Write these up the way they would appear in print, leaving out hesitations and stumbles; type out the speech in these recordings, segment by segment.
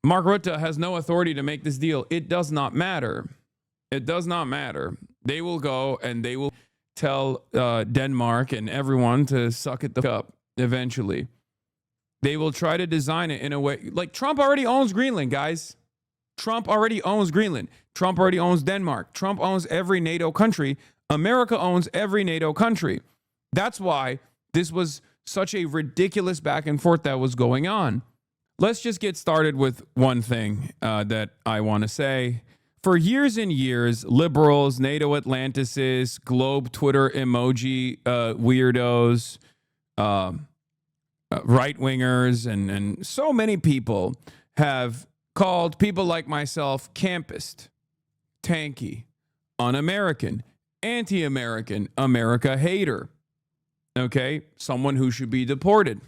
Mark Rutte has no authority to make this deal. It does not matter. It does not matter. They will go and they will tell Denmark and everyone to suck it the up eventually. They will try to design it in a way like Trump already owns Greenland, guys. Trump already owns Greenland. Trump already owns Denmark. Trump owns every NATO country. America owns every NATO country. That's why this was such a ridiculous back and forth that was going on. Let's just get started with one thing that I want to say. For years and years, liberals, NATO Atlanticists, Globe Twitter emoji weirdos, right-wingers, and so many people have called people like myself campist, tanky, un-American, anti-American, America hater, okay? Someone who should be deported.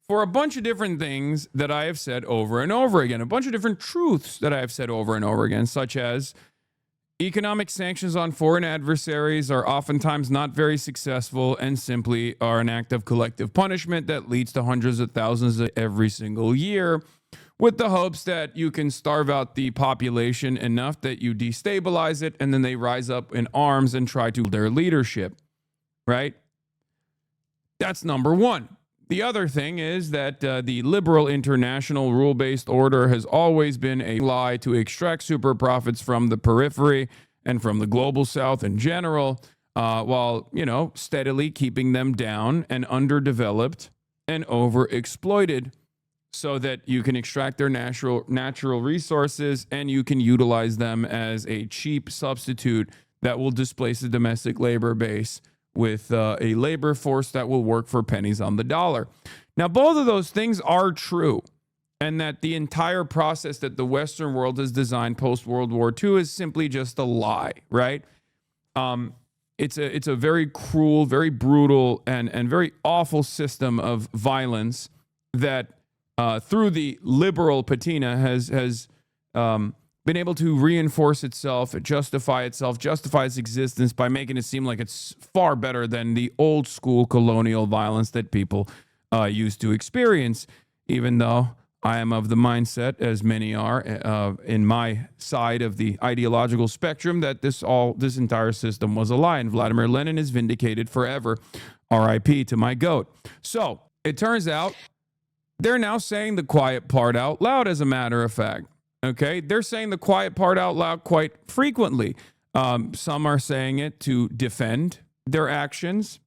For a bunch of different things that I have said over and over again, a bunch of different truths that I have said over and over again, such as economic sanctions on foreign adversaries are oftentimes not very successful and simply are an act of collective punishment that leads to hundreds of thousands every single year, with the hopes that you can starve out the population enough that you destabilize it and then they rise up in arms and try to their leadership, right? That's number one. The other thing is that the liberal international rule-based order has always been a lie to extract super profits from the periphery and from the global south in general, while, steadily keeping them down and underdeveloped and overexploited so that you can extract their natural resources and you can utilize them as a cheap substitute that will displace the domestic labor base with a labor force that will work for pennies on the dollar. Now, both of those things are true, and that the entire process that the Western world has designed post-World War II is simply just a lie, right? It's a very cruel, very brutal, and very awful system of violence that through the liberal patina has been able to reinforce itself, justify its existence by making it seem like it's far better than the old school colonial violence that people used to experience, even though I am of the mindset, as many are in my side of the ideological spectrum, that this entire system was a lie, and Vladimir Lenin is vindicated forever. R.I.P. to my goat. So it turns out they're now saying the quiet part out loud, as a matter of fact. Okay, they're saying the quiet part out loud quite frequently. Some are saying it to defend their actions.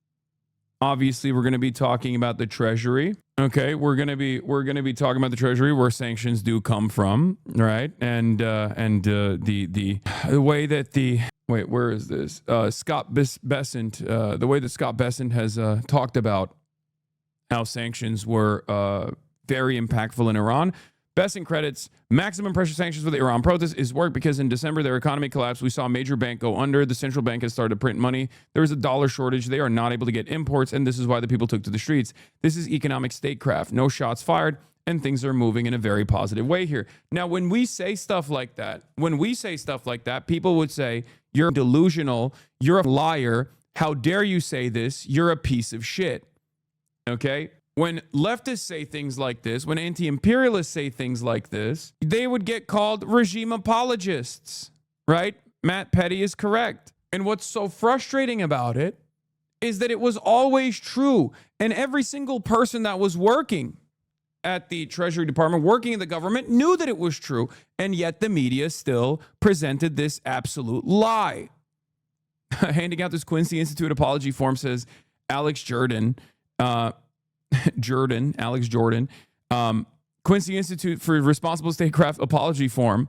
Obviously, we're going to be talking about the Treasury. Okay, we're going to be talking about the Treasury, where sanctions do come from, right? And the way that where is this? Scott Bessent, the way that Scott Bessent has talked about how sanctions were very impactful in Iran. Bessent credits maximum pressure sanctions for the Iran protests is work because in December, their economy collapsed. We saw a major bank go under. The central bank has started to print money. There is a dollar shortage. They are not able to get imports, and this is why the people took to the streets. This is economic statecraft. No shots fired, and things are moving in a very positive way here. Now, when we say stuff like that, people would say, you're delusional. You're a liar. How dare you say this? You're a piece of shit. Okay? When leftists say things like this, when anti-imperialists say things like this, they would get called regime apologists, right? Matt Petty is correct. And what's so frustrating about it is that it was always true. And every single person that was working at the Treasury Department, working in the government, knew that it was true. And yet the media still presented this absolute lie. Handing out this Quincy Institute apology form says Alex Jordan, Quincy Institute for Responsible Statecraft apology form,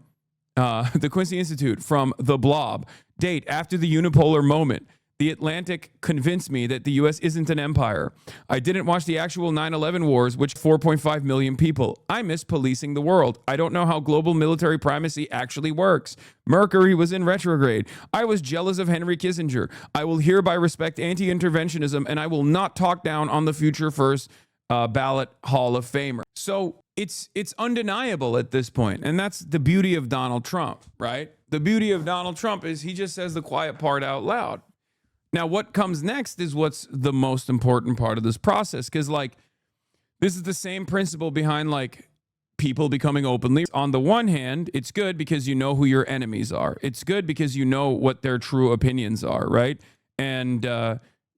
the Quincy Institute from The Blob, date after the unipolar moment. The Atlantic convinced me that the U.S. isn't an empire. I didn't watch the actual 9/11 wars, which 4.5 million people. I miss policing the world. I don't know how global military primacy actually works. Mercury was in retrograde. I was jealous of Henry Kissinger. I will hereby respect anti-interventionism, and I will not talk down on the future first ballot Hall of Famer. So it's undeniable at this point, and that's the beauty of Donald Trump, right? The beauty of Donald Trump is he just says the quiet part out loud. Now, what comes next is what's the most important part of this process, because, this is the same principle behind, people becoming openly. On the one hand, it's good because you know who your enemies are. It's good because you know what their true opinions are, right? And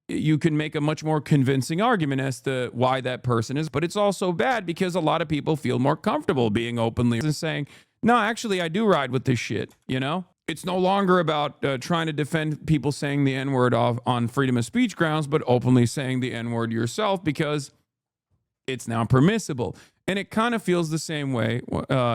you can make a much more convincing argument as to why that person is. But it's also bad because a lot of people feel more comfortable being openly and saying, no, actually, I do ride with this shit, you know? It's no longer about trying to defend people saying the N-word on freedom of speech grounds, but openly saying the N-word yourself because it's now permissible. And it kind of feels the same way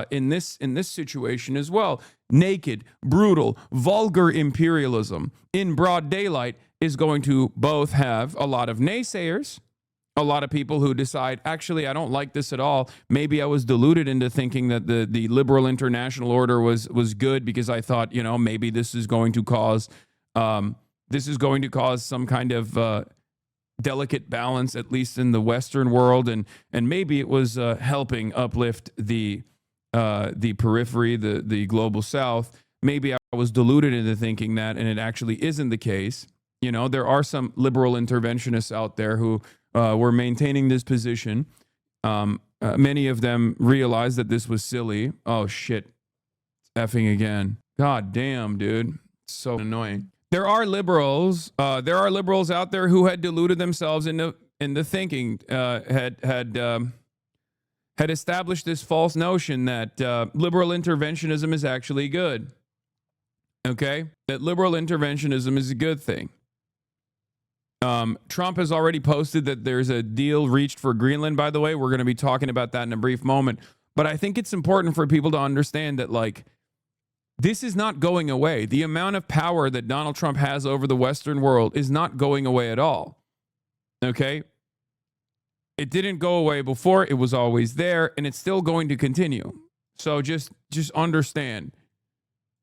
in this situation as well. Naked, brutal, vulgar imperialism in broad daylight is going to both have a lot of naysayers, a lot of people who decide, actually, I don't like this at all. Maybe I was deluded into thinking that the liberal international order was good because I thought, you know, maybe this is going to cause some kind of delicate balance, at least in the Western world, and maybe it was helping uplift the periphery, the global South. Maybe I was deluded into thinking that, and it actually isn't the case. You know, there are some liberal interventionists out there who were maintaining this position. Many of them realized that this was silly. Oh shit, effing again! God damn, dude, so annoying. There are liberals out there who had deluded themselves into thinking, had established this false notion that liberal interventionism is actually good. Okay, that liberal interventionism is a good thing. Trump has already posted that there's a deal reached for Greenland, by the way. We're going to be talking about that in a brief moment. But I think it's important for people to understand that, like, this is not going away. The amount of power that Donald Trump has over the Western world is not going away at all. Okay? It didn't go away before. It was always there, and it's still going to continue. So just understand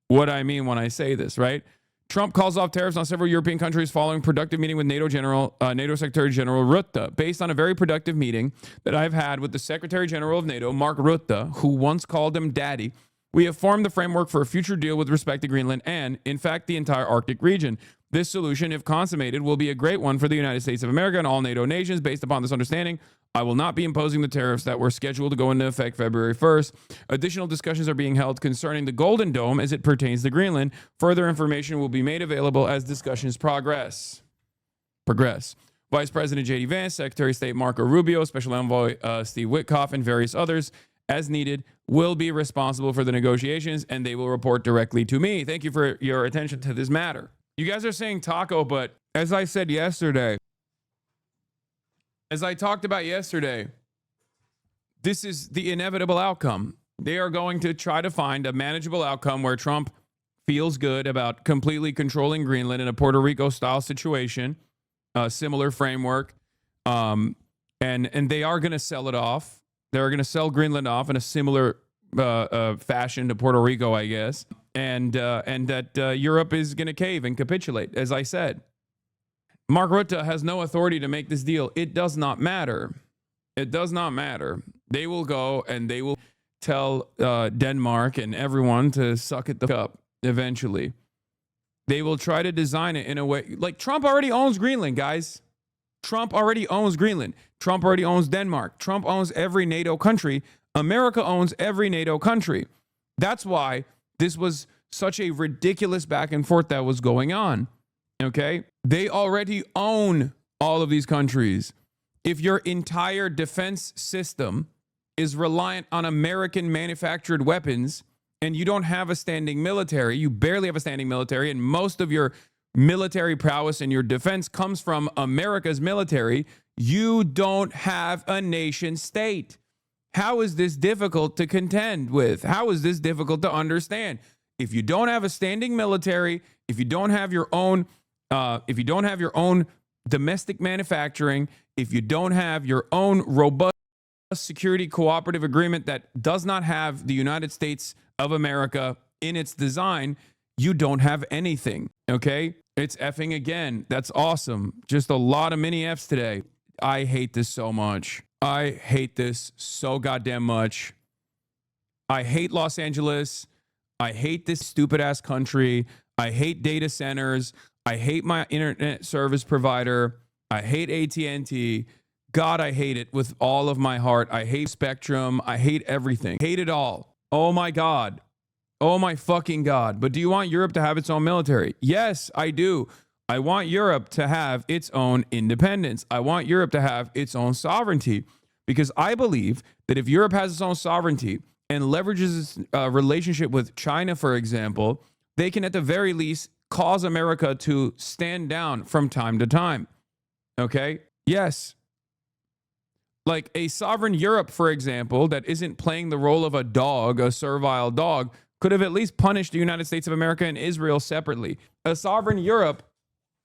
what I mean when I say this, right? Trump calls off tariffs on several European countries following productive meeting with NATO Secretary General Rutte. Based on a very productive meeting that I've had with the Secretary General of NATO, Mark Rutte, who once called him daddy, we have formed the framework for a future deal with respect to Greenland and, in fact, the entire Arctic region. This solution, if consummated, will be a great one for the United States of America and all NATO nations. Based upon this understanding, I will not be imposing the tariffs that were scheduled to go into effect February 1st. Additional discussions are being held concerning the Golden Dome as it pertains to Greenland. Further information will be made available as discussions progress. Vice President J.D. Vance, Secretary of State Marco Rubio, Special Envoy Steve Witkoff, and various others, as needed, will be responsible for the negotiations, and they will report directly to me. Thank you for your attention to this matter. You guys are saying taco, but as I said yesterday, as I talked about yesterday, this is the inevitable outcome. They are going to try to find a manageable outcome where Trump feels good about completely controlling Greenland in a Puerto Rico-style situation, a similar framework, and they are going to sell it off. They're going to sell Greenland off in a similar fashion to Puerto Rico, I guess, and that Europe is going to cave and capitulate, as I said. Mark Rutte has no authority to make this deal. It does not matter. It does not matter. They will go and they will tell Denmark and everyone to suck it the fuck up eventually. They will try to design it in a way like Trump already owns Greenland, guys. Trump already owns Greenland. Trump already owns Denmark. Trump owns every NATO country. America owns every NATO country. That's why this was such a ridiculous back and forth that was going on. Okay? They already own all of these countries. If your entire defense system is reliant on American manufactured weapons and you don't have a standing military, you barely have a standing military, and most of your military prowess and your defense comes from America's military, you don't have a nation state. How is this difficult to contend with? How is this difficult to understand? If you don't have a standing military, if you don't have your own domestic manufacturing, if you don't have your own robust security cooperative agreement that does not have the United States of America in its design, you don't have anything, okay? It's effing again. That's awesome. Just a lot of mini Fs today. I hate this so much. I hate this so goddamn much. I hate Los Angeles. I hate this stupid ass country. I hate data centers. I hate my internet service provider. I hate AT&T. God, I hate it with all of my heart. I hate Spectrum. I hate everything. Hate it all. Oh my God. Oh my fucking God. But do you want Europe to have its own military? Yes, I do. I want Europe to have its own independence. I want Europe to have its own sovereignty, because I believe that if Europe has its own sovereignty and leverages its relationship with China, for example, they can at the very least cause America to stand down from time to time. Okay? Yes. Like a sovereign Europe, for example, that isn't playing the role of a dog, a servile dog, could have at least punished the United States of America and Israel separately. A sovereign Europe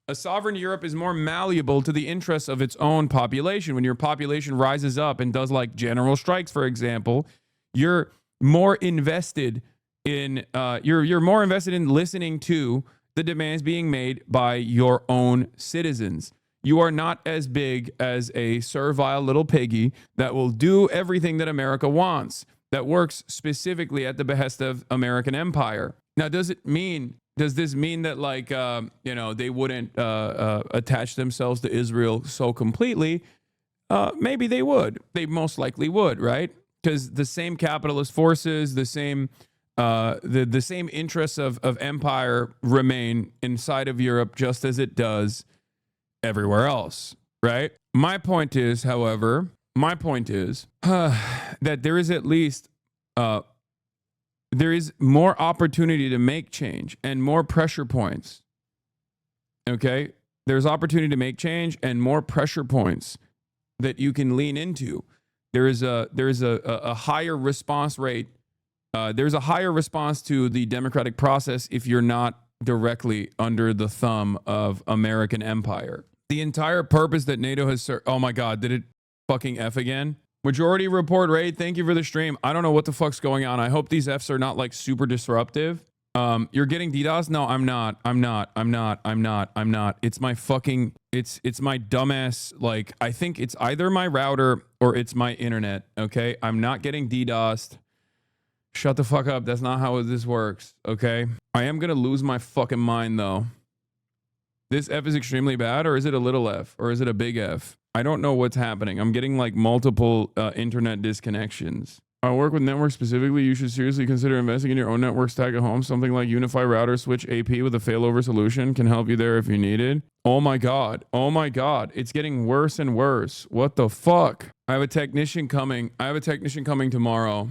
is more malleable to the interests of its own population. When your population rises up and does like general strikes, for example, you're more invested in you're more invested in listening to the demands being made by your own citizens. You are not as big as a servile little piggy that will do everything that America wants, that works specifically at the behest of American empire. Now, does this mean that like, they wouldn't attach themselves to Israel so completely? Maybe they would. They most likely would, right? Because the same capitalist forces, the same interests of empire remain inside of Europe just as it does everywhere else, right? My point is, however, that there is at least there is more opportunity to make change and more pressure points. Okay? There's opportunity to make change and more pressure points that you can lean into. There is a higher response rate. There's a higher response to the democratic process if you're not directly under the thumb of American empire. The entire purpose that NATO has oh my God, did it fucking F again? Majority report raid, thank you for the stream. I don't know what the fuck's going on. I hope these Fs are not like super disruptive. You're getting DDoS? No, I'm not. It's my fucking, it's my dumbass, like, I think it's either my router or it's my internet, okay? I'm not getting DDoSed. Shut the fuck up. That's not how this works, okay? I am gonna lose my fucking mind though. This F is extremely bad, or is it a little f, or is it a big F? I don't know what's happening. I'm getting like multiple internet disconnections. I work with networks specifically. You should seriously consider investing in your own network stack at home. Something like Unify Router Switch AP with a failover solution can help you there if you need it. Oh my God. Oh my God. It's getting worse and worse. What the fuck? I have a technician coming. Tomorrow.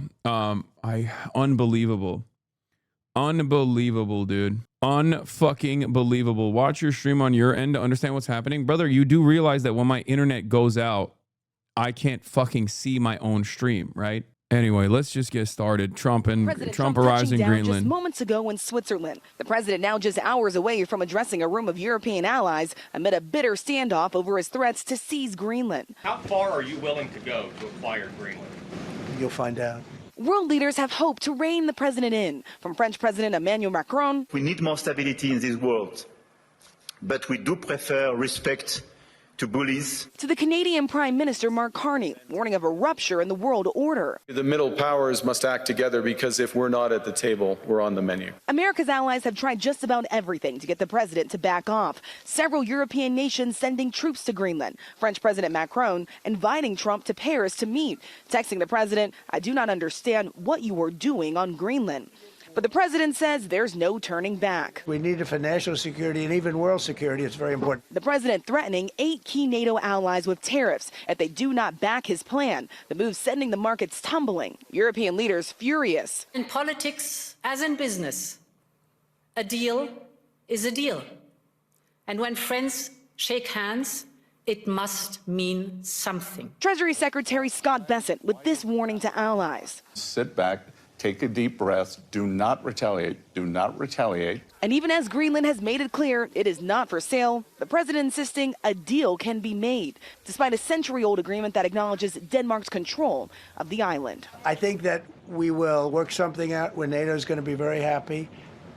Unbelievable. Unbelievable, dude. Unfucking believable. Watch your stream on your end to understand what's happening. Brother, you do realize that when my internet goes out, I can't fucking see my own stream, right? Anyway, let's just get started. Trump arrives in Greenland. Just moments ago in Switzerland. The president now just hours away from addressing a room of European allies amid a bitter standoff over his threats to seize Greenland. How far are you willing to go to acquire Greenland? You'll find out. World leaders have hoped to rein the president in, from French President Emmanuel Macron. We need more stability in this world, but we do prefer respect to bullies. To the Canadian Prime Minister Mark Carney, warning of a rupture in the world order. The middle powers must act together, because if we're not at the table, we're on the menu. America's allies have tried just about everything to get the president to back off. Several European nations sending troops to Greenland. French President Macron inviting Trump to Paris to meet, texting the president, "I do not understand what you are doing on Greenland." But the president says there's no turning back. We need it for national security and even world security. It's very important. The president threatening 8 key NATO allies with tariffs if they do not back his plan. The move sending the markets tumbling. European leaders furious. In politics, as in business, a deal is a deal. And when friends shake hands, it must mean something. Treasury Secretary Scott Bessent with this warning to allies. Sit back. Take a deep breath. Do not retaliate. Do not retaliate. And even as Greenland has made it clear it is not for sale, the president insisting a deal can be made, despite a century-old agreement that acknowledges Denmark's control of the island. I think that we will work something out where NATO is going to be very happy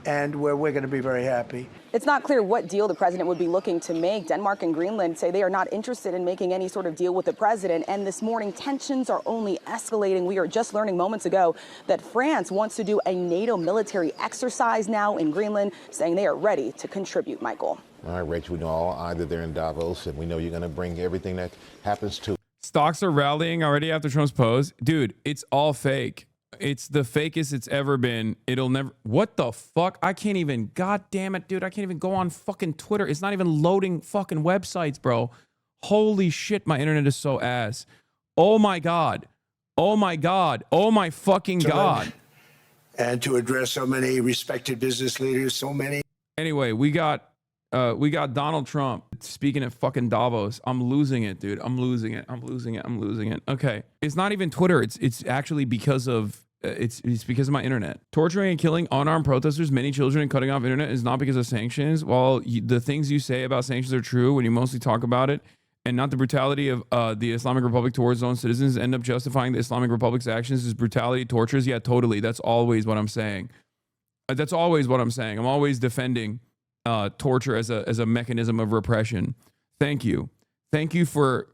and where we're going to be very happy. It's not clear what deal the president would be looking to make. Denmark and Greenland say they are not interested in making any sort of deal with the president. And this morning, tensions are only escalating. We are just learning moments ago that France wants to do a NATO military exercise now in Greenland, saying they are ready to contribute, Michael. All right, Rachel, we know either they're in Davos, and we know you're going to bring everything that happens to. Stocks are rallying already after Trump's post. Dude, it's all fake. It's the fakest it's ever been. It'll never. What the fuck? I can't even. God damn it, dude. I can't even go on fucking Twitter. It's not even loading fucking websites, bro. Holy shit, my internet is so ass. Oh my God. Oh my God. Oh my fucking God. And to address so many respected business leaders, so many. Anyway, we got Donald Trump speaking at fucking Davos. I'm losing it, dude. I'm losing it. Okay. It's not even Twitter. It's actually because of it's because of my internet. Torturing and killing unarmed protesters, many children, and cutting off internet is not because of sanctions. While the things you say about sanctions are true when you mostly talk about it, and not the brutality of the Islamic Republic towards its own citizens, end up justifying the Islamic Republic's actions as brutality, tortures. Yeah, totally. That's always what I'm saying. I'm always defending torture as a mechanism of repression. Thank you for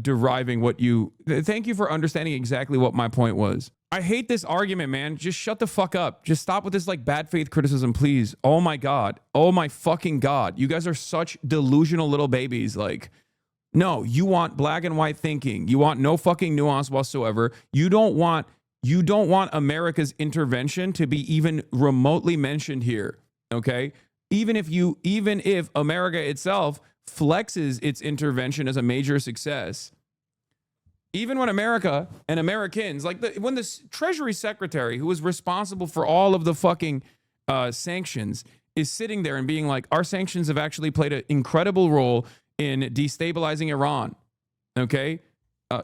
deriving what you. Thank you for understanding exactly what my point was. I hate this argument, man. Just shut the fuck up. Just stop with this like bad faith criticism, please. Oh my God. Oh my fucking God. You guys are such delusional little babies. Like, no, you want black and white thinking. You want no fucking nuance whatsoever. You don't want America's intervention to be even remotely mentioned here. Okay? Even if America itself flexes its intervention as a major success, even when America and Americans, like when the Treasury Secretary, who was responsible for all of the fucking sanctions, is sitting there and being like, our sanctions have actually played an incredible role in destabilizing Iran. Okay?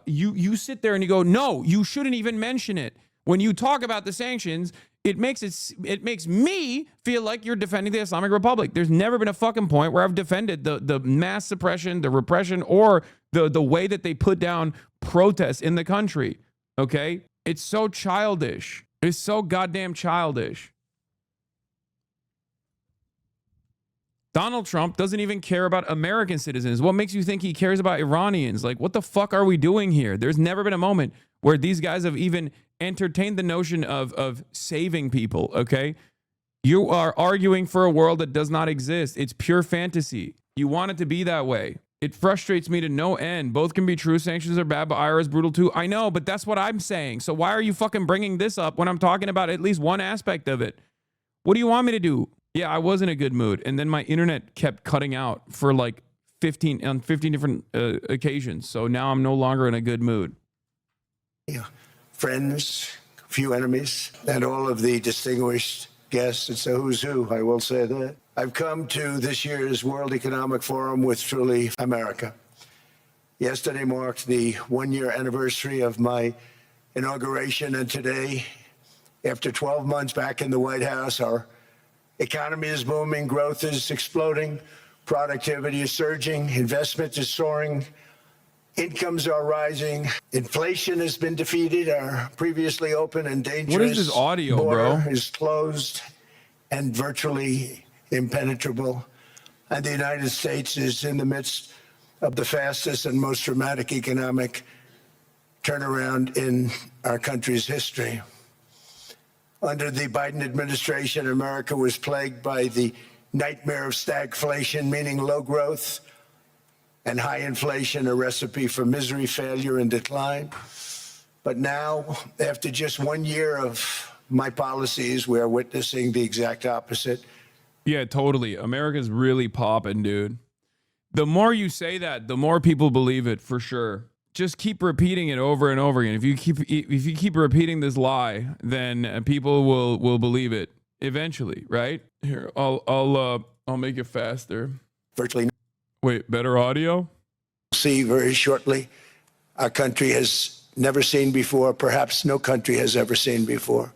You sit there and you go, no, you shouldn't even mention it. When you talk about the sanctions, it makes me feel like you're defending the Islamic Republic. There's never been a fucking point where I've defended the mass suppression, the repression, or the way that they put down protests in the country. Okay? It's so childish. It's so goddamn childish. Donald Trump doesn't even care about American citizens. What makes you think he cares about Iranians? Like, what the fuck are we doing here? There's never been a moment where these guys have even entertained the notion of saving people, okay? You are arguing for a world that does not exist. It's pure fantasy. You want it to be that way. It frustrates me to no end. Both can be true. Sanctions are bad, but IRA is brutal too. I know, but that's what I'm saying. So why are you fucking bringing this up when I'm talking about at least one aspect of it? What do you want me to do? Yeah, I was in a good mood, and then my internet kept cutting out for like 15 different occasions. So now I'm no longer in a good mood. Yeah. Friends, few enemies, and all of the distinguished guests. It's a who's who, I will say that. I've come to this year's World Economic Forum with truly America. Yesterday marked the one-year anniversary of my inauguration, and today, after 12 months back in the White House, our economy is booming, growth is exploding, productivity is surging, investment is soaring, incomes are rising, inflation has been defeated, our previously open and dangerous What is this audio, bro? Is closed and virtually impenetrable. And the United States is in the midst of the fastest and most dramatic economic turnaround in our country's history. Under the Biden administration, America was plagued by the nightmare of stagflation, meaning low growth, and high inflation, a recipe for misery, failure, and decline. But now, after just 1 year of my policies, we're witnessing the exact opposite. Yeah, totally. America's really popping, dude. The more you say that, the more people believe it, for sure. Just keep repeating it over and over again. If you keep repeating this lie, then people will believe it eventually, right? Here, I'll make it faster. Virtually. Wait, better audio? See very shortly. Our country has never seen before, perhaps no country has ever seen before.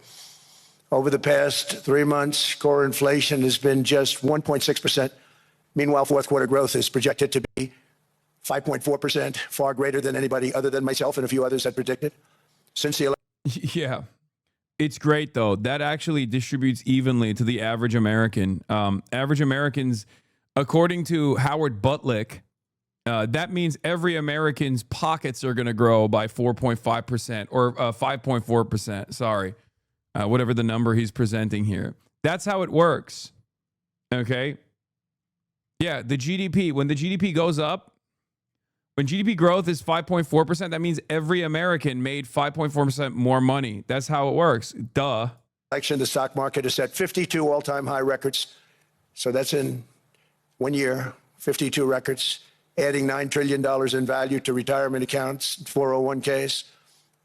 Over the past 3 months, core inflation has been just 1.6%. Meanwhile, fourth quarter growth is projected to be 5.4%, far greater than anybody other than myself and a few others had predicted. Since the election. Yeah. It's great, though. That actually distributes evenly to the average American. Average Americans, according to Howard Butlick, that means every American's pockets are going to grow by 4.5% or 5.4%. Sorry. Whatever the number he's presenting here. That's how it works. Okay? Yeah, the GDP, when the GDP goes up, When GDP growth is 5.4%, that means every American made 5.4% more money. That's how it works. Duh. The stock market has set 52 all-time high records. So that's in 1 year, 52 records, adding $9 trillion in value to retirement accounts, 401ks,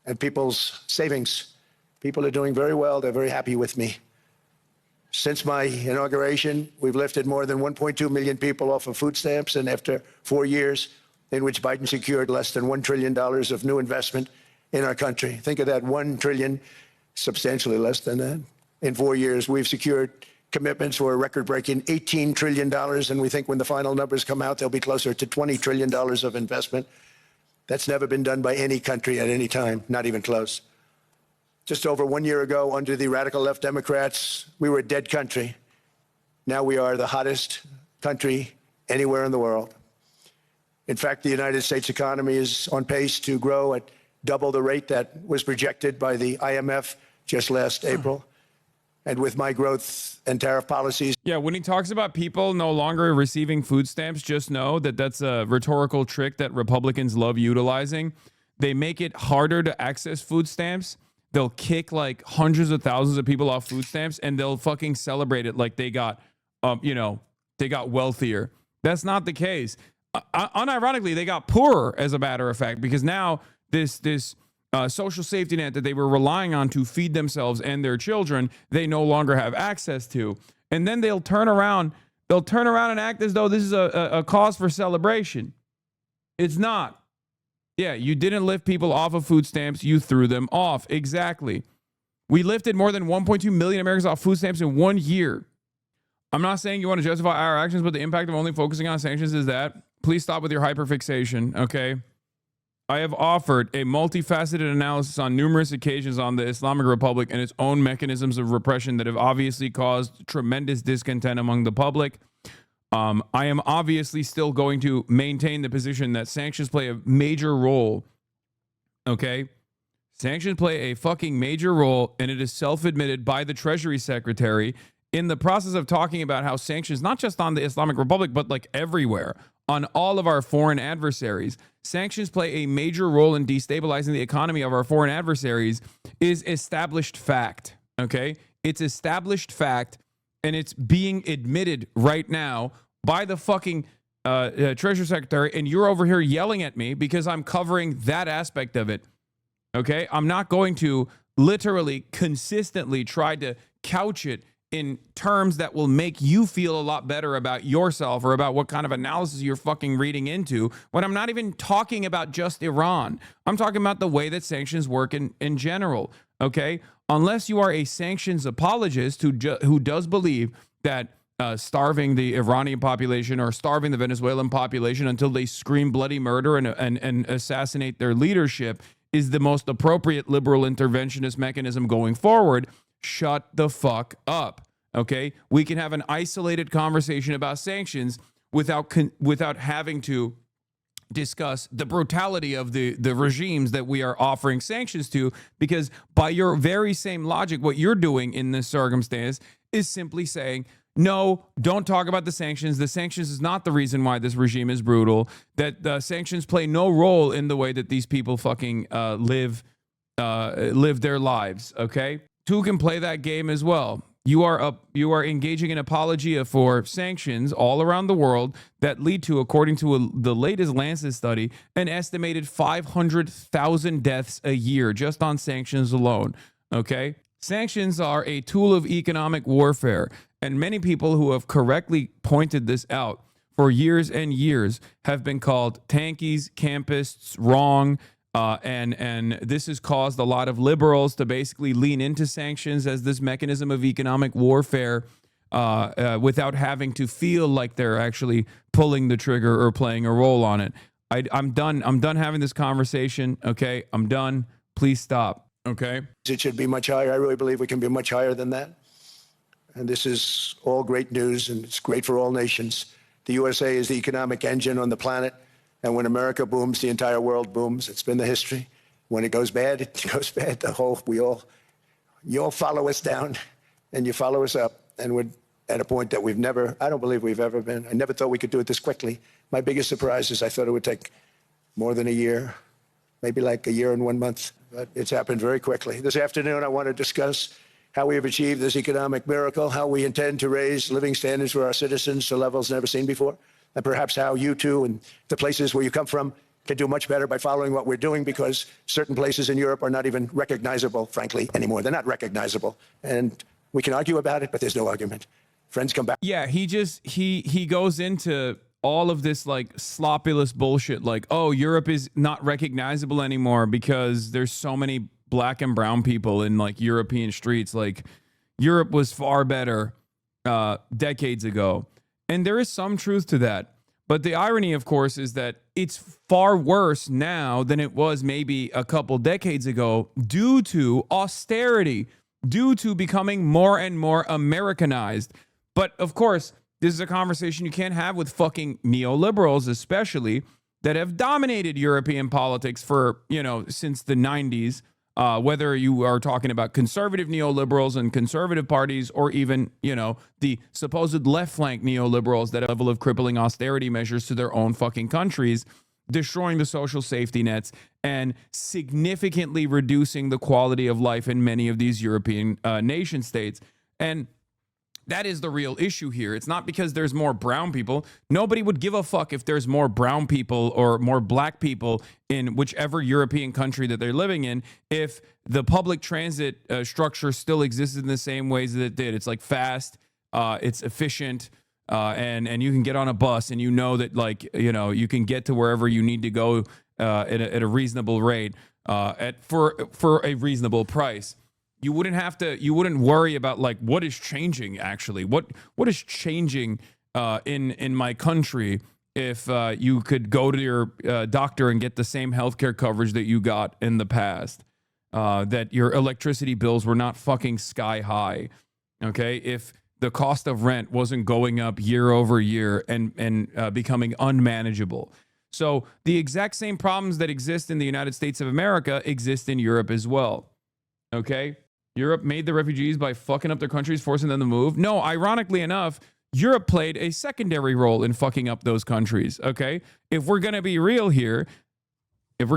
and people's savings. People are doing very well. They're very happy with me. Since my inauguration, we've lifted more than 1.2 million people off of food stamps, and after 4 years in which Biden secured less than $1 trillion of new investment in our country. Think of that, $1 trillion, substantially less than that. In 4 years, we've secured commitments for a record-breaking $18 trillion, and we think when the final numbers come out, they'll be closer to $20 trillion of investment. That's never been done by any country at any time, not even close. Just over 1 year ago, under the radical left Democrats, we were a dead country. Now we are the hottest country anywhere in the world. In fact, the United States economy is on pace to grow at double the rate that was projected by the IMF just last April. And with my growth and tariff policies. Yeah, when he talks about people no longer receiving food stamps, just know that that's a rhetorical trick that Republicans love utilizing. They make it harder to access food stamps. They'll kick like hundreds of thousands of people off food stamps, and they'll fucking celebrate it like they got, they got wealthier. That's not the case. Unironically, they got poorer, as a matter of fact, because now this social safety net that they were relying on to feed themselves and their children, they no longer have access to. And then they'll turn around and act as though this is a cause for celebration. It's not. Yeah, you didn't lift people off of food stamps. You threw them off. Exactly. We lifted more than 1.2 million Americans off food stamps in 1 year. I'm not saying you want to justify our actions, but the impact of only focusing on sanctions is that. Please stop with your hyperfixation, okay? I have offered a multifaceted analysis on numerous occasions on the Islamic Republic and its own mechanisms of repression that have obviously caused tremendous discontent among the public. I am obviously still going to maintain the position that sanctions play a major role, okay? Sanctions play a fucking major role, and it is self-admitted by the Treasury Secretary in the process of talking about how sanctions, not just on the Islamic Republic, but like everywhere, on all of our foreign adversaries, sanctions play a major role in destabilizing the economy of our foreign adversaries is established fact, okay? It's established fact, and it's being admitted right now by the fucking Treasury Secretary, and you're over here yelling at me because I'm covering that aspect of it, okay? I'm not going to literally consistently try to couch it in terms that will make you feel a lot better about yourself or about what kind of analysis you're fucking reading into, when I'm not even talking about just Iran. I'm talking about the way that sanctions work in general, okay? Unless you are a sanctions apologist who does believe that starving the Iranian population or starving the Venezuelan population until they scream bloody murder and assassinate their leadership is the most appropriate liberal interventionist mechanism going forward, shut the fuck up, okay? We can have an isolated conversation about sanctions without having to discuss the brutality of the regimes that we are offering sanctions to, because by your very same logic, what you're doing in this circumstance is simply saying, no, don't talk about the sanctions. The sanctions is not the reason why this regime is brutal, that the sanctions play no role in the way that these people fucking live their lives, okay? Two can play that game as well. You are engaging in apologia for sanctions all around the world that lead to, according to the latest Lancet study, an estimated 500,000 deaths a year just on sanctions alone, okay? Sanctions are a tool of economic warfare, and many people who have correctly pointed this out for years and years have been called tankies, campists, wrong, and this has caused a lot of liberals to basically lean into sanctions as this mechanism of economic warfare without having to feel like they're actually pulling the trigger or playing a role on it. I'm done having this conversation, okay? I'm done. Please stop, okay? It should be much higher. I really believe we can be much higher than that. And this is all great news, and it's great for all nations. The USA is the economic engine on the planet. And when America booms, the entire world booms. It's been the history. When it goes bad, it goes bad. You all follow us down, and you follow us up. And we're at a point that I don't believe we've ever been. I never thought we could do it this quickly. My biggest surprise is I thought it would take more than a year, maybe like a year and 1 month, but it's happened very quickly. This afternoon, I want to discuss how we have achieved this economic miracle, how we intend to raise living standards for our citizens to levels never seen before, and perhaps how you two and the places where you come from can do much better by following what we're doing, because certain places in Europe are not even recognizable, frankly, anymore. They're not recognizable. And we can argue about it, but there's no argument. Friends come back. Yeah, he goes into all of this like sloppiness bullshit, like, oh, Europe is not recognizable anymore because there's so many black and brown people in like European streets. Like, Europe was far better decades ago. And there is some truth to that. But the irony, of course, is that it's far worse now than it was maybe a couple decades ago due to austerity, due to becoming more and more Americanized. But of course, this is a conversation you can't have with fucking neoliberals, especially, that have dominated European politics for, since the 90s. Whether you are talking about conservative neoliberals and conservative parties, or even, the supposed left flank neoliberals that have a level of crippling austerity measures to their own fucking countries, destroying the social safety nets and significantly reducing the quality of life in many of these European nation states. And that is the real issue here. It's not because there's more brown people. Nobody would give a fuck if there's more brown people or more black people in whichever European country that they're living in, if the public transit structure still exists in the same ways that it did. It's like fast, it's efficient, and you can get on a bus and that you can get to wherever you need to go at a reasonable rate for a reasonable price. You wouldn't worry about like what is changing actually. What is changing in my country if you could go to your doctor and get the same healthcare coverage that you got in the past, that your electricity bills were not fucking sky high, okay? If the cost of rent wasn't going up year over year and becoming unmanageable. So the exact same problems that exist in the United States of America exist in Europe as well, okay? Europe made the refugees by fucking up their countries, forcing them to move. No, ironically enough, Europe played a secondary role in fucking up those countries, okay? If we're going to be real here, if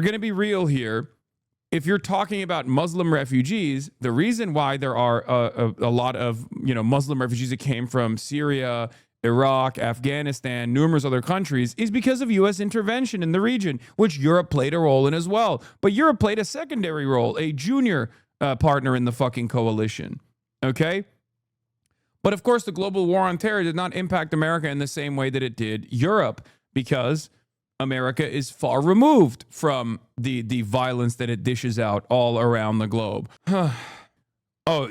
you're talking about Muslim refugees, the reason why there are a lot of, Muslim refugees that came from Syria, Iraq, Afghanistan, numerous other countries, is because of U.S. intervention in the region, which Europe played a role in as well. But Europe played a secondary role, a junior partner in the fucking coalition, okay? But of course, the global war on terror did not impact America in the same way that it did Europe, because America is far removed from the violence that it dishes out all around the globe. Oh,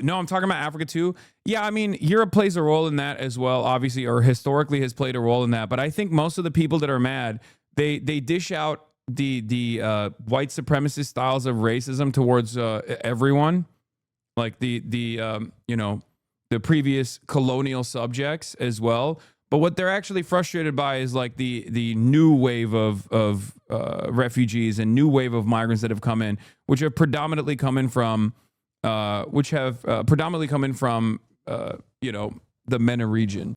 no, I'm talking about Africa too. Yeah, I mean, Europe plays a role in that as well, obviously, or historically has played a role in that. But I think most of the people that are mad, they dish out the white supremacist styles of racism towards everyone, like the previous colonial subjects as well. But what they're actually frustrated by is like the new wave of refugees and new wave of migrants that have come in, which have predominantly come in from the MENA region.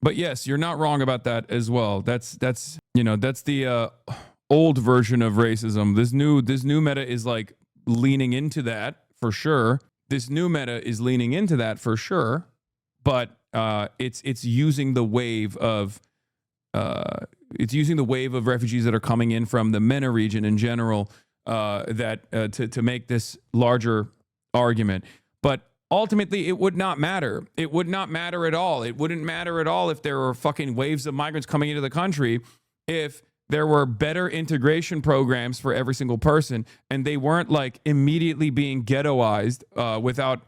But yes, you're not wrong about that as well. That's the old version of racism. This new meta is like leaning into that for sure. But it's using the wave of refugees that are coming in from the MENA region in general to make this larger argument. But ultimately, it would not matter. It would not matter at all. It wouldn't matter at all if there were fucking waves of migrants coming into the country, if there were better integration programs for every single person, and they weren't like immediately being ghettoized without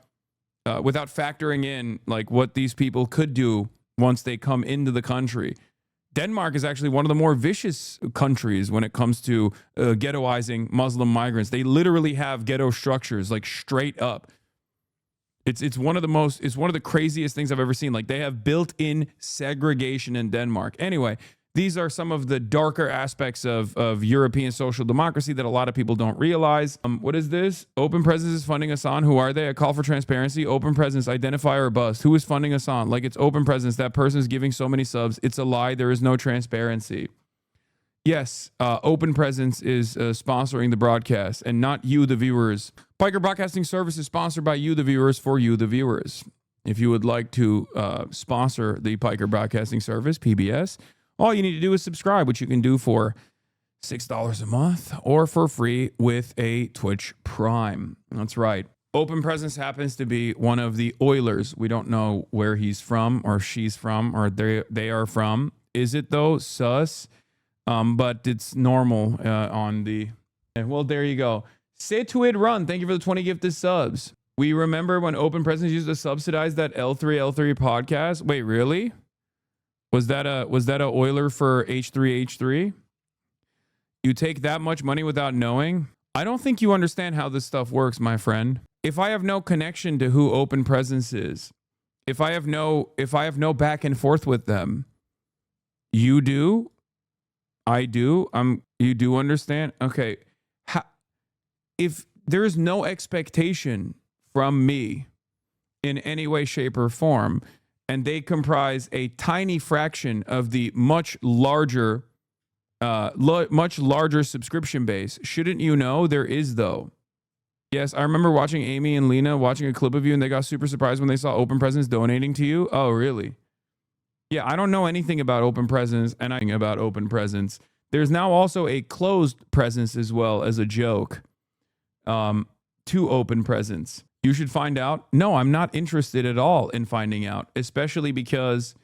factoring in like what these people could do once they come into the country. Denmark is actually one of the more vicious countries when it comes to ghettoizing Muslim migrants. They literally have ghetto structures, like straight up. It's one of the craziest things I've ever seen. Like, they have built-in segregation in Denmark. Anyway, these are some of the darker aspects of European social democracy that a lot of people don't realize. What is this? Open Presence is funding Hasan. Who are they? A call for transparency. Open Presence, identify or bust. Who is funding Hasan? Like, it's Open Presence. That person is giving so many subs. It's a lie. There is no transparency. Yes, Open Presence is sponsoring the broadcast, and not you, the viewers. Piker Broadcasting Service is sponsored by you, the viewers, for you, the viewers. If you would like to sponsor the Piker Broadcasting Service, PBS, all you need to do is subscribe, which you can do for $6 a month or for free with a Twitch Prime. That's right. Open Presence happens to be one of the Oilers. We don't know where he's from or she's from or they are from. Is it though? Sus. But it's normal on the... Well, there you go. Situid Run, thank you for the 20 gifted subs. We remember when Open Presence used to subsidize that L3 podcast. Wait, really? Was that a Oiler for H3H3? You take that much money without knowing? I don't think you understand how this stuff works, my friend. If I have no connection to who Open Presence is, if I have no back and forth with them, you do? I do? You do understand? Okay. If there is no expectation from me in any way, shape, or form, and they comprise a tiny fraction of the much larger subscription base, shouldn't you know there is, though? Yes, I remember watching Amy and Lena watching a clip of you, and they got super surprised when they saw Open Presence donating to you. Oh, really? Yeah, I don't know anything about Open Presence, and I think about Open Presence. There's now also a closed presence as well as a joke to Open Presence. You should find out. No, I'm not interested at all in finding out, especially because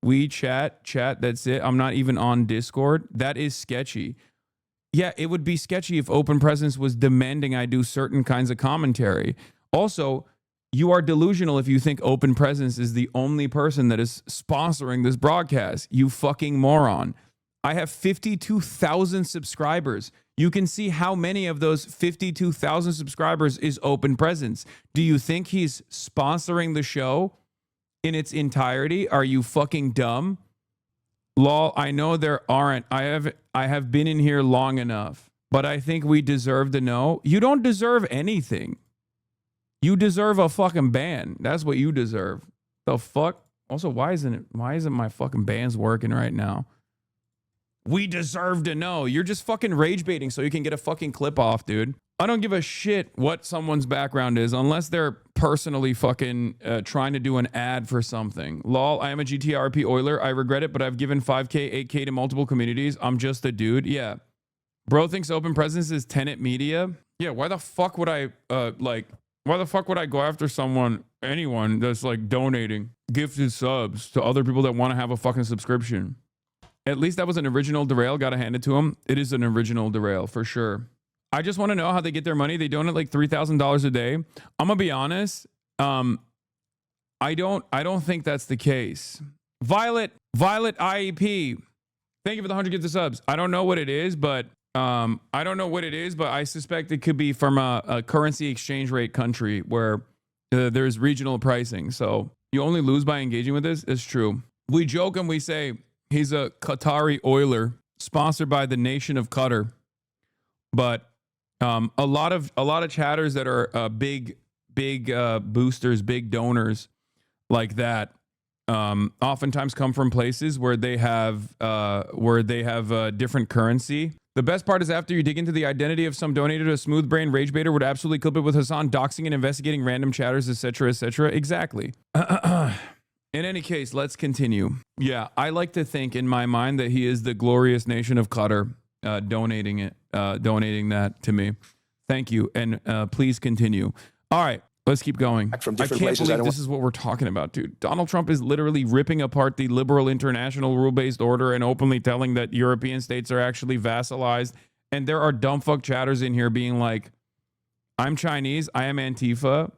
we chat, that's it. I'm not even on Discord. That is sketchy. Yeah, it would be sketchy if Open Presence was demanding I do certain kinds of commentary. Also, you are delusional if you think Open Presence is the only person that is sponsoring this broadcast. You fucking moron. I have 52,000 subscribers. You can see how many of those 52,000 subscribers is Open Presence. Do you think he's sponsoring the show in its entirety? Are you fucking dumb? Lol, I know there aren't. I have been in here long enough, but I think we deserve to know. You don't deserve anything. You deserve a fucking ban. That's what you deserve. The fuck? Also, why isn't my fucking bands working right now? We deserve to know. You're just fucking rage baiting so you can get a fucking clip off, dude. I don't give a shit what someone's background is unless they're personally fucking trying to do an ad for something. Lol, I am a GTRP Oiler. I regret it, but I've given 5K, 8K to multiple communities. I'm just a dude. Yeah. Bro thinks Open Presence is tenant media. Yeah, why the fuck would I why the fuck would I go after anyone that's like donating gifted subs to other people that want to have a fucking subscription? At least that was an original derail. Got to hand it to him. It is an original derail for sure. I just want to know how they get their money. They donate like $3,000 a day. I'm gonna be honest. I don't think that's the case. Violet IEP. Thank you for the 100 gifted subs. I don't know what it is, but I suspect it could be from a currency exchange rate country where there's regional pricing. So you only lose by engaging with this. It's true. We joke and we say he's a Qatari Oiler sponsored by the nation of Qatar. But a lot of chatters that are big boosters, big donors like that, oftentimes come from places where they have different currency. The best part is after you dig into the identity of some donator, a smooth brain rage baiter would absolutely clip it with Hasan doxing and investigating random chatters, etc., etc. Exactly. In any case, let's continue. Yeah, I like to think in my mind that he is the glorious nation of Qatar, donating that to me. Thank you, and please continue. All right, let's keep going. I can't believe this is what we're talking about, dude. Donald Trump is literally ripping apart the liberal international rule-based order and openly telling that European states are actually vassalized. And there are dumb fuck chatters in here being like, I'm Chinese, I am Antifa.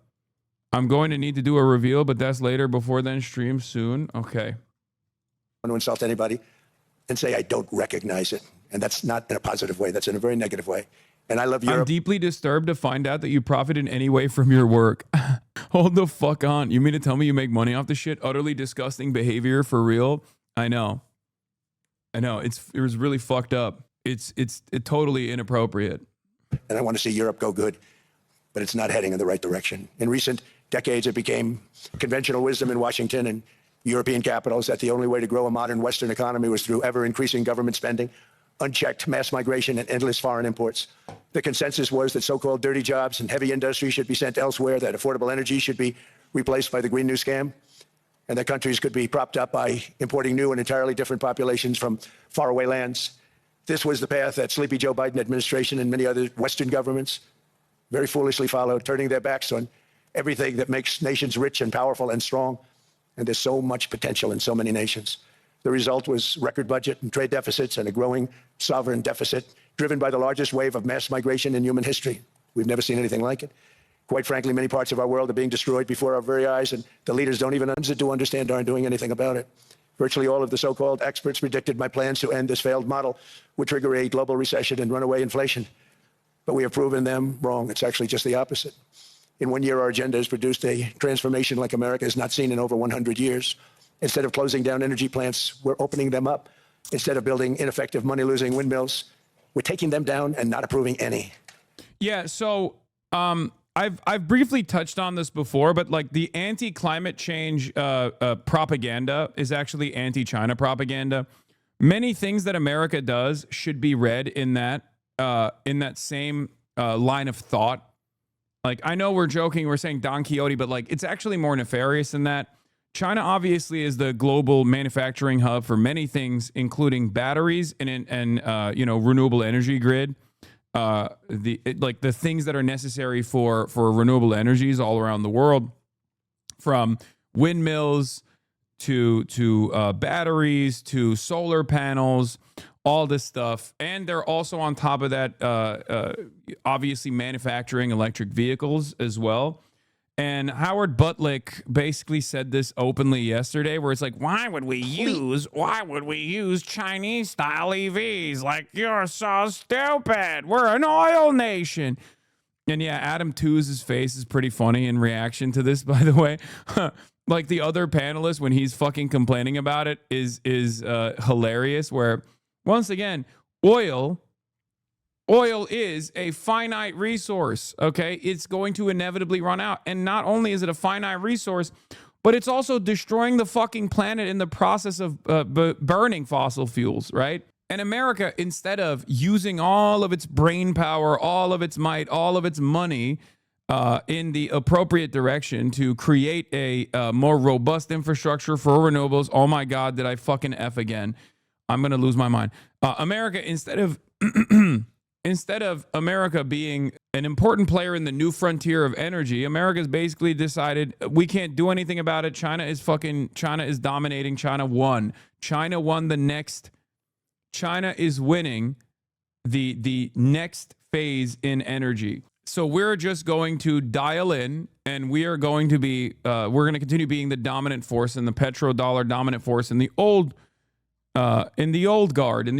I'm going to need to do a reveal, but that's later. Before then, stream soon. Okay. I want to insult anybody and say I don't recognize it. And that's not in a positive way. That's in a very negative way. And I love Europe. I'm deeply disturbed to find out that you profit in any way from your work. Hold the fuck on. You mean to tell me you make money off this shit? Utterly disgusting behavior for real. I know. It was really fucked up. It's totally inappropriate. And I want to see Europe go good, but it's not heading in the right direction. In recent decades, it became conventional wisdom in Washington and European capitals that the only way to grow a modern Western economy was through ever increasing government spending. unchecked mass migration and endless foreign imports. The consensus was that so-called dirty jobs and heavy industry should be sent elsewhere, that affordable energy should be replaced by the Green New Scam, and that countries could be propped up by importing new and entirely different populations from faraway lands. This was the path that sleepy Joe Biden administration and many other Western governments very foolishly followed, turning their backs on everything that makes nations rich and powerful and strong. And there's so much potential in so many nations. The result was record budget and trade deficits and a growing sovereign deficit driven by the largest wave of mass migration in human history. We've never seen anything like it. Quite frankly, many parts of our world are being destroyed before our very eyes, and the leaders don't even understand aren't doing anything about it. Virtually all of the so-called experts predicted my plans to end this failed model would trigger a global recession and runaway inflation. But we have proven them wrong. It's actually just the opposite. In 1 year, our agenda has produced a transformation like America has not seen in over 100 years. Instead of closing down energy plants, we're opening them up. Instead of building ineffective, money-losing windmills, we're taking them down and not approving any. Yeah, so I've briefly touched on this before, but like the anti-climate change propaganda is actually anti-China propaganda. Many things that America does should be read in that same line of thought. Like, I know we're joking, we're saying Don Quixote, but like it's actually more nefarious than that. China obviously is the global manufacturing hub for many things, including batteries and renewable energy grid. The things that are necessary for renewable energies all around the world, from windmills to batteries to solar panels, all this stuff. And they're also on top of that, obviously manufacturing electric vehicles as well. And Howard Butlick basically said this openly yesterday, where it's like, why would we use Chinese style EVs? Like, you're so stupid. We're an oil nation. And yeah, Adam Tooze's face is pretty funny in reaction to this, by the way. Like the other panelist, when he's fucking complaining about it, is hilarious, where once again, oil is a finite resource, okay? It's going to inevitably run out. And not only is it a finite resource, but it's also destroying the fucking planet in the process of burning fossil fuels, right? And America, instead of using all of its brain power, all of its might, all of its money in the appropriate direction to create a more robust infrastructure for renewables. Oh my God, did I fucking F again? I'm going to lose my mind. America, instead of America being an important player in the new frontier of energy, America's basically decided we can't do anything about it. China is dominating. China won the next. China is winning the next phase in energy. So we're just going to dial in, and we are going to be we're going to continue being the dominant force and the petrodollar dominant force in the old guard, in the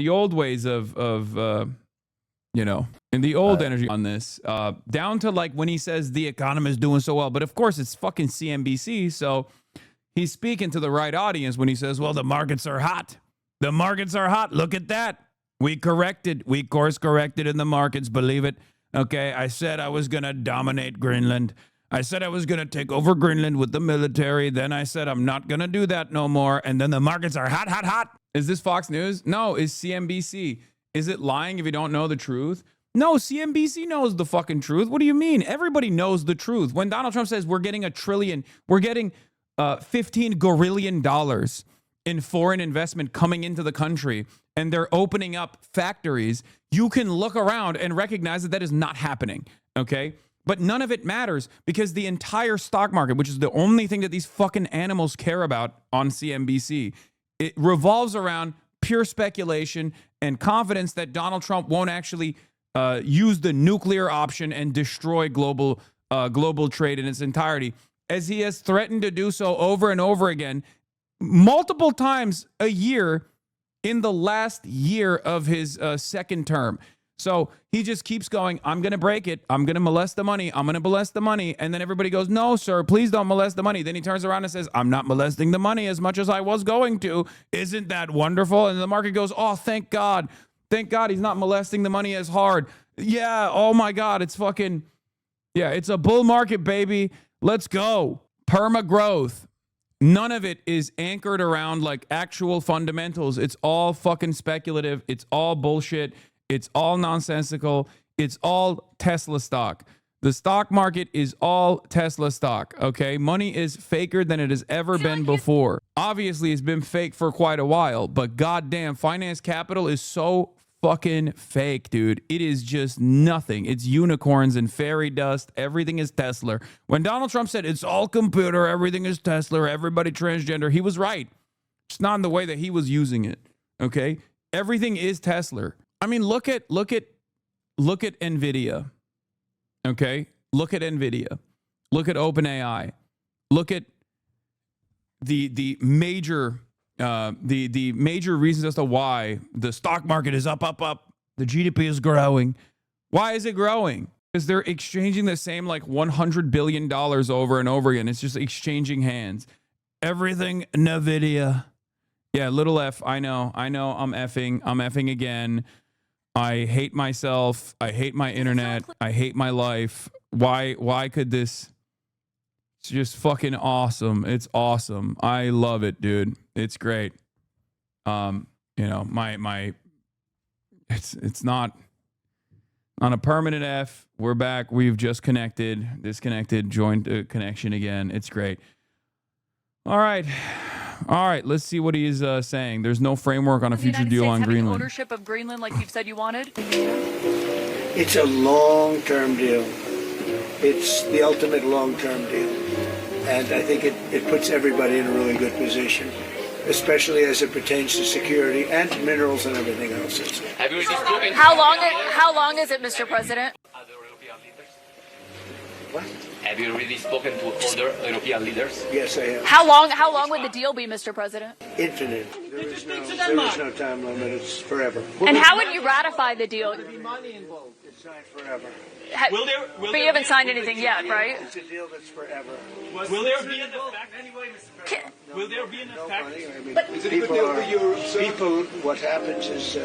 old ways of in the old energy on this, down to like when he says the economy is doing so well. But of course, it's fucking CNBC. So he's speaking to the right audience when he says, well, the markets are hot. The markets are hot. Look at that. We course corrected in the markets. Believe it. Okay. I said I was going to dominate Greenland. I said I was going to take over Greenland with the military. Then I said I'm not going to do that no more. And then the markets are hot, hot, hot. Is this Fox News? No. Is CNBC? Is it lying if you don't know the truth? No, CNBC knows the fucking truth. What do you mean? Everybody knows the truth. When Donald Trump says we're getting $15 gorillion in foreign investment coming into the country, and they're opening up factories, you can look around and recognize that is not happening, okay? But none of it matters, because the entire stock market, which is the only thing that these fucking animals care about on CNBC, it revolves around pure speculation and confidence that Donald Trump won't actually use the nuclear option and destroy global trade in its entirety, as he has threatened to do so over and over again, multiple times a year in the last year of his second term. So he just keeps going, I'm going to break it. I'm going to molest the money. I'm going to molest the money. And then everybody goes, no, sir, please don't molest the money. Then he turns around and says, I'm not molesting the money as much as I was going to. Isn't that wonderful? And the market goes, oh, thank God. Thank God he's not molesting the money as hard. Yeah, oh my God, it's fucking, yeah, it's a bull market, baby. Let's go. Perma growth. None of it is anchored around like actual fundamentals. It's all fucking speculative. It's all bullshit. It's all nonsensical. It's all Tesla stock. The stock market is all Tesla stock, okay? Money is faker than it has ever been before. Obviously, it's been fake for quite a while, but goddamn, finance capital is so fucking fake, dude. It is just nothing. It's unicorns and fairy dust. Everything is Tesla. When Donald Trump said it's all computer, everything is Tesla, everybody transgender, he was right. It's not in the way that he was using it, okay? Everything is Tesla. I mean, look at NVIDIA. Okay, look at NVIDIA. Look at OpenAI. Look at the major reasons as to why the stock market is up. The GDP is growing. Why is it growing? Because they're exchanging the same like $100 billion over and over again. It's just exchanging hands. Everything NVIDIA. Yeah, little f. I know. I'm effing again. I hate myself. I hate my internet. I hate my life. Why could this? It's just fucking awesome. It's awesome. I love it, dude. It's great. You know, it's not on a permanent F. We're back. We've just connected, disconnected, joined connection again. It's great. All right. Let's see what he's saying. There's no framework on a future deal on Greenland. Ownership of Greenland, like you've said you wanted. It's a long-term deal. It's the ultimate long-term deal, and I think it puts everybody in a really good position, especially as it pertains to security and minerals and everything else. How long is it, Mr. President? What? Have you already spoken to other European leaders? Yes, I have. How long would the deal be, Mr. President? Infinite. There is no time limit. It's forever. And how would you ratify the deal? There'll be money involved. It's signed forever. But you haven't signed anything yet, right? It's a deal that's forever. Will there be an effect anyway, Mr. President? Will there be an effect? People, what happens is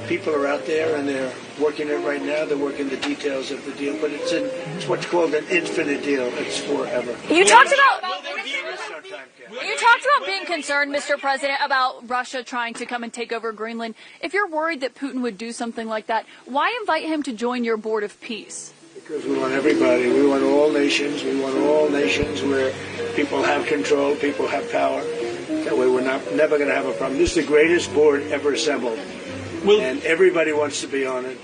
people are out there and they're working it right now. They're working the details of the deal, but it's what's called an infinite deal. It's forever. You talked about being concerned, Mr. President, about Russia trying to come and take over Greenland. If you're worried that Putin would do something like that, why invite him to join your board of peace? Because we want everybody. We want all nations. We want all nations where people have control, people have power. That way we're never going to have a problem. This is the greatest board ever assembled. And everybody wants to be on it.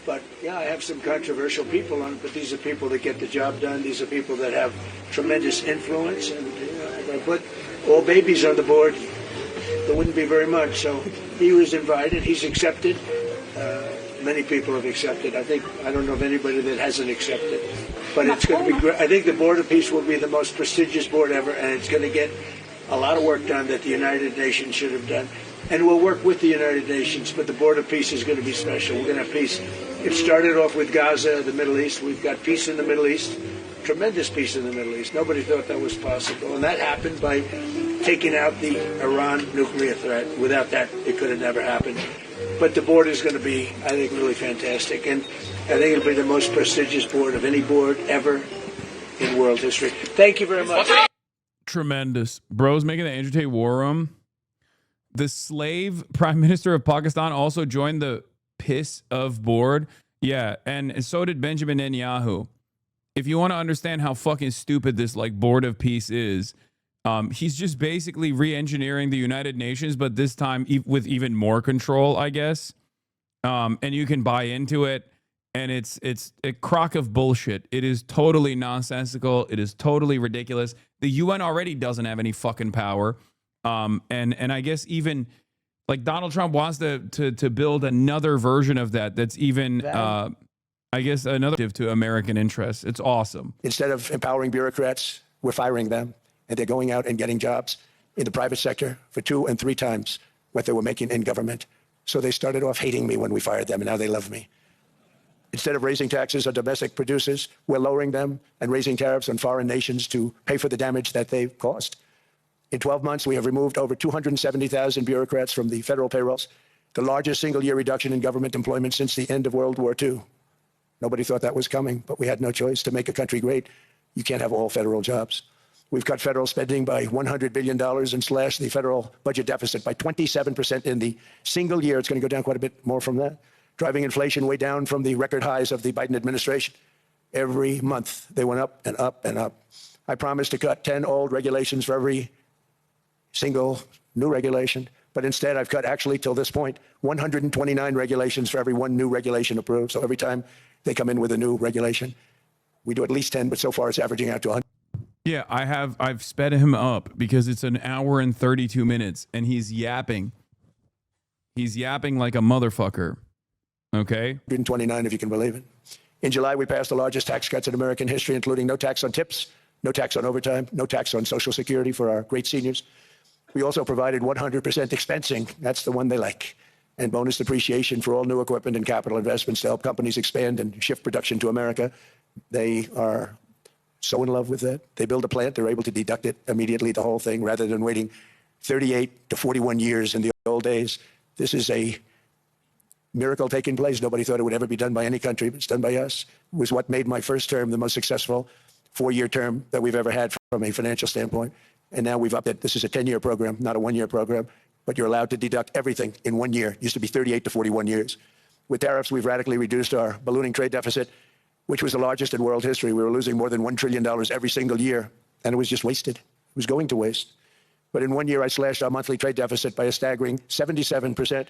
But, yeah, I have some controversial people on it, but these are people that get the job done. These are people that have tremendous influence. And if I put all babies on the board, there wouldn't be very much. So he was invited. He's accepted. Many people have accepted. I don't know of anybody that hasn't accepted. But it's going to be great. I think the Board of Peace will be the most prestigious board ever, and it's going to get a lot of work done that the United Nations should have done. And we'll work with the United Nations, but the Board of Peace is going to be special. We're going to have peace. It started off with Gaza, the Middle East. We've got peace in the Middle East, tremendous peace in the Middle East. Nobody thought that was possible. And that happened by taking out the Iran nuclear threat. Without that, it could have never happened. But the board is going to be, I think, really fantastic. And I think it'll be the most prestigious board of any board ever in world history. Thank you very much. Tremendous. Bro's making the Andrew Tate War Room. The slave prime minister of Pakistan also joined the piss of board. Yeah, and so did Benjamin Netanyahu. If you want to understand how fucking stupid this like board of peace is, he's just basically re-engineering the United Nations, but this time with even more control, I guess. And you can buy into it. And it's a crock of bullshit. It is totally nonsensical. It is totally ridiculous. The UN already doesn't have any fucking power. And I guess even like Donald Trump wants to build another version of that's even I guess another to American interests. It's awesome. Instead of empowering bureaucrats, we're firing them, and they're going out and getting jobs in the private sector for 2 and 3 times what they were making in government. So they started off hating me when we fired them, and now they love me. Instead of raising taxes on domestic producers, we're lowering them and raising tariffs on foreign nations to pay for the damage that they've caused. In 12 months, we have removed over 270,000 bureaucrats from the federal payrolls, the largest single-year reduction in government employment since the end of World War II. Nobody thought that was coming, but we had no choice. To make a country great, you can't have all federal jobs. We've cut federal spending by $100 billion and slashed the federal budget deficit by 27% in the single year. It's going to go down quite a bit more from that. Driving inflation way down from the record highs of the Biden administration. Every month, they went up and up and up. I promised to cut 10 old regulations for every single new regulation, but instead I've cut, actually, till this point, 129 regulations for every one new regulation approved. So every time they come in with a new regulation, we do at least 10, but so far it's averaging out to 100. Yeah, I've sped him up because it's an hour and 32 minutes and he's yapping. He's yapping like a motherfucker. Okay? 129, if you can believe it. In July, we passed the largest tax cuts in American history, including no tax on tips, no tax on overtime, no tax on Social Security for our great seniors. We also provided 100% expensing. That's the one they like. And bonus depreciation for all new equipment and capital investments to help companies expand and shift production to America. They are so in love with that. They build a plant, they're able to deduct it immediately, the whole thing, rather than waiting 38 to 41 years in the old days. This is a miracle taking place. Nobody thought it would ever be done by any country, but it's done by us. It was what made my first term the most successful 4-year term that we've ever had from a financial standpoint. And now we've upped it. This is a 10-year program, not a 1-year program, but you're allowed to deduct everything in 1 year. It used to be 38 to 41 years. With tariffs, we've radically reduced our ballooning trade deficit, which was the largest in world history. We were losing more than $1 trillion every single year, and it was just wasted. It was going to waste. But in 1 year, I slashed our monthly trade deficit by a staggering 77%,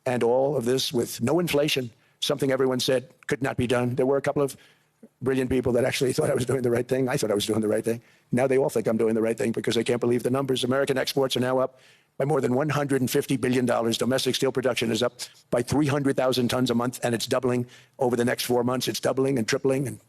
and all of this with no inflation, something everyone said could not be done. There were a couple of brilliant people that actually thought I was doing the right thing. I thought I was doing the right thing. Now they all think I'm doing the right thing because they can't believe the numbers. American exports are now up by more than $150 billion. Domestic steel production is up by 300,000 tons a month, and it's doubling over the next 4 months. It's doubling and tripling, and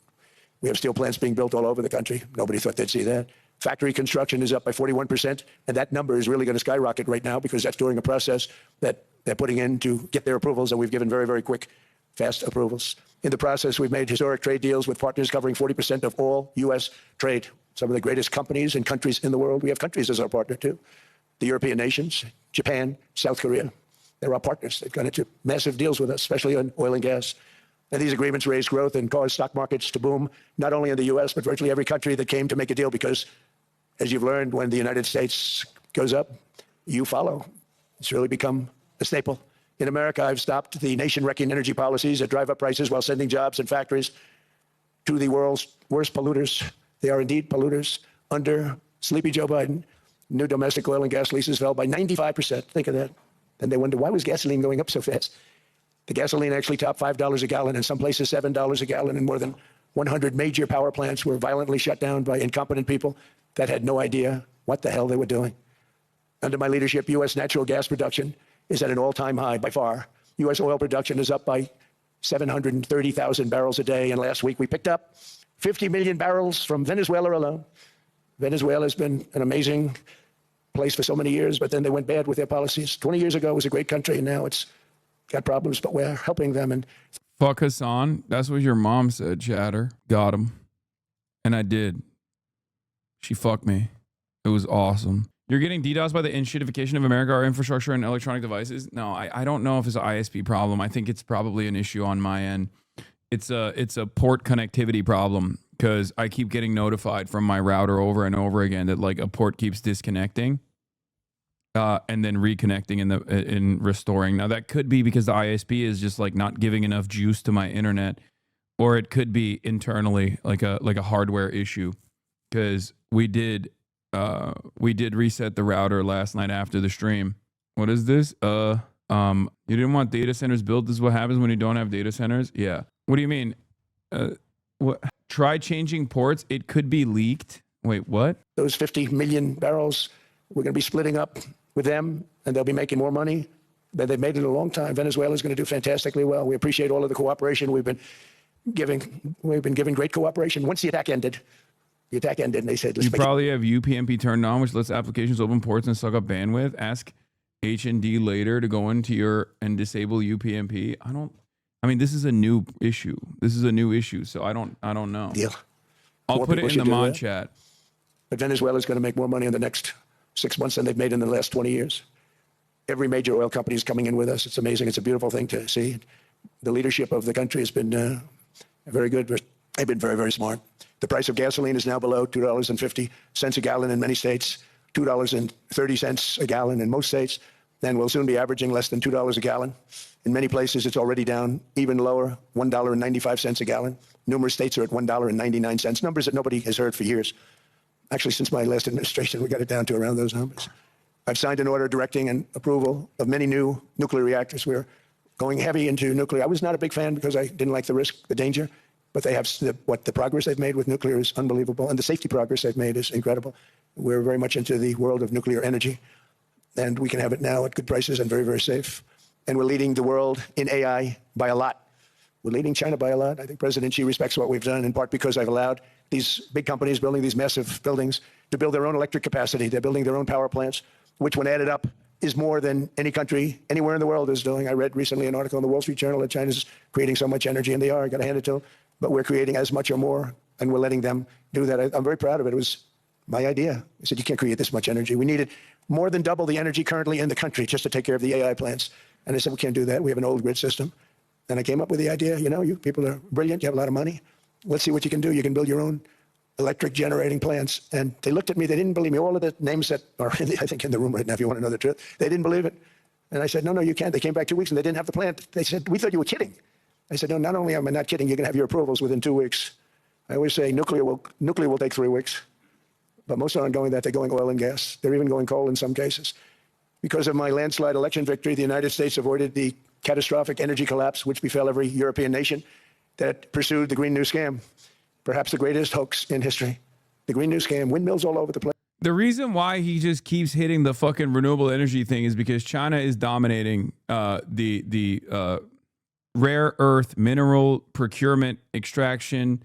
we have steel plants being built all over the country. Nobody thought they'd see that. Factory construction is up by 41%, and that number is really going to skyrocket right now because that's during a process that they're putting in to get their approvals, and we've given very, very quick, fast approvals. In the process, we've made historic trade deals with partners covering 40% of all U.S. trade. Some of the greatest companies and countries in the world. We have countries as our partner, too. The European nations, Japan, South Korea. They're our partners. They've gone into massive deals with us, especially on oil and gas. And these agreements raise growth and cause stock markets to boom, not only in the U.S., but virtually every country that came to make a deal because, as you've learned, when the United States goes up, you follow. It's really become a staple. In America, I've stopped the nation-wrecking energy policies that drive up prices while sending jobs and factories to the world's worst polluters. They are indeed polluters. Under sleepy Joe Biden, new domestic oil and gas leases fell by 95%. Think of that. Then they wonder, why was gasoline going up so fast? The gasoline actually topped $5 a gallon, in some places $7 a gallon, and more than 100 major power plants were violently shut down by incompetent people that had no idea what the hell they were doing. Under my leadership, U.S. natural gas production is at an all-time high by far. U.S. oil production is up by 730,000 barrels a day, and last week we picked up 50 million barrels from Venezuela alone. Venezuela has been an amazing place for so many years, but then they went bad with their policies. 20 years ago, it was a great country, and now it's got problems, but we're helping them. And fuck Hasan. That's what your mom said, Chatter. Got him. And I did. She fucked me. It was awesome. You're getting DDoS by the inshitification of America, our infrastructure and electronic devices? No, I don't know if it's an ISP problem. I think it's probably an issue on my end. It's a port connectivity problem because I keep getting notified from my router over and over again that like a port keeps disconnecting and then reconnecting in restoring. Now that could be because the ISP is just like not giving enough juice to my internet, or it could be internally like a hardware issue because we did reset the router last night after the stream. What is this? You didn't want data centers built. This is what happens when you don't have data centers. Yeah. What do you mean? What? Try changing ports. It could be leaked. Wait, what? Those 50 million barrels, we're going to be splitting up with them, and they'll be making more money than they've made in a long time. Venezuela is going to do fantastically well. We appreciate all of the cooperation we've been giving. We've been giving great cooperation. Once the attack ended, and they said, you probably have UPnP turned on, which lets applications open ports and suck up bandwidth. Ask HND later to go into your and disable UPnP. I mean, this is a new issue. So I don't know. Deal. I'll put it in the mod chat. But Venezuela is going to make more money in the next 6 months than they've made in the last 20 years. Every major oil company is coming in with us. It's amazing. It's a beautiful thing to see. The leadership of the country has been very good. We're They've been very, very smart. The price of gasoline is now below $2.50 a gallon in many states, $2.30 a gallon in most states. Then we'll soon be averaging less than $2 a gallon. In many places, it's already down even lower, $1.95 a gallon. Numerous states are at $1.99, numbers that nobody has heard for years. Actually, since my last administration, we got it down to around those numbers. I've signed an order directing and approval of many new nuclear reactors. We're going heavy into nuclear. I was not a big fan because I didn't like the risk, the danger, but they have the progress they've made with nuclear is unbelievable, and the safety progress they've made is incredible. We're very much into the world of nuclear energy, and we can have it now at good prices and very, very safe. And we're leading the world in AI by a lot. We're leading China by a lot. I think President Xi respects what we've done, in part because I've allowed these big companies building these massive buildings to build their own electric capacity. They're building their own power plants, which when added up is more than any country anywhere in the world is doing. I read recently an article in the Wall Street Journal that China's creating so much energy, and they are, I gotta hand it to them, but we're creating as much or more, and we're letting them do that. I'm very proud of it. It was my idea. I said, you can't create this much energy. We needed more than double the energy currently in the country just to take care of the AI plants. And I said, we can't do that. We have an old grid system. And I came up with the idea, you know, you people are brilliant. You have a lot of money. Let's see what you can do. You can build your own electric generating plants. And they looked at me. They didn't believe me. All of the names that are, I think, in the room right now, if you want to know the truth, they didn't believe it. And I said, no, you can't. They came back 2 weeks and they didn't have the plant. They said, we thought you were kidding. I said, no, not only am I not kidding, you're going to have your approvals within 2 weeks. I always say nuclear will take 3 weeks. But most aren't going that. They're going oil and gas. They're even going coal in some cases. Because of my landslide election victory, the United States avoided the catastrophic energy collapse which befell every European nation that pursued the Green New Scam, perhaps the greatest hoax in history. The Green New Scam, windmills all over the place. The reason why he just keeps hitting the fucking renewable energy thing is because China is dominating the rare earth mineral procurement extraction.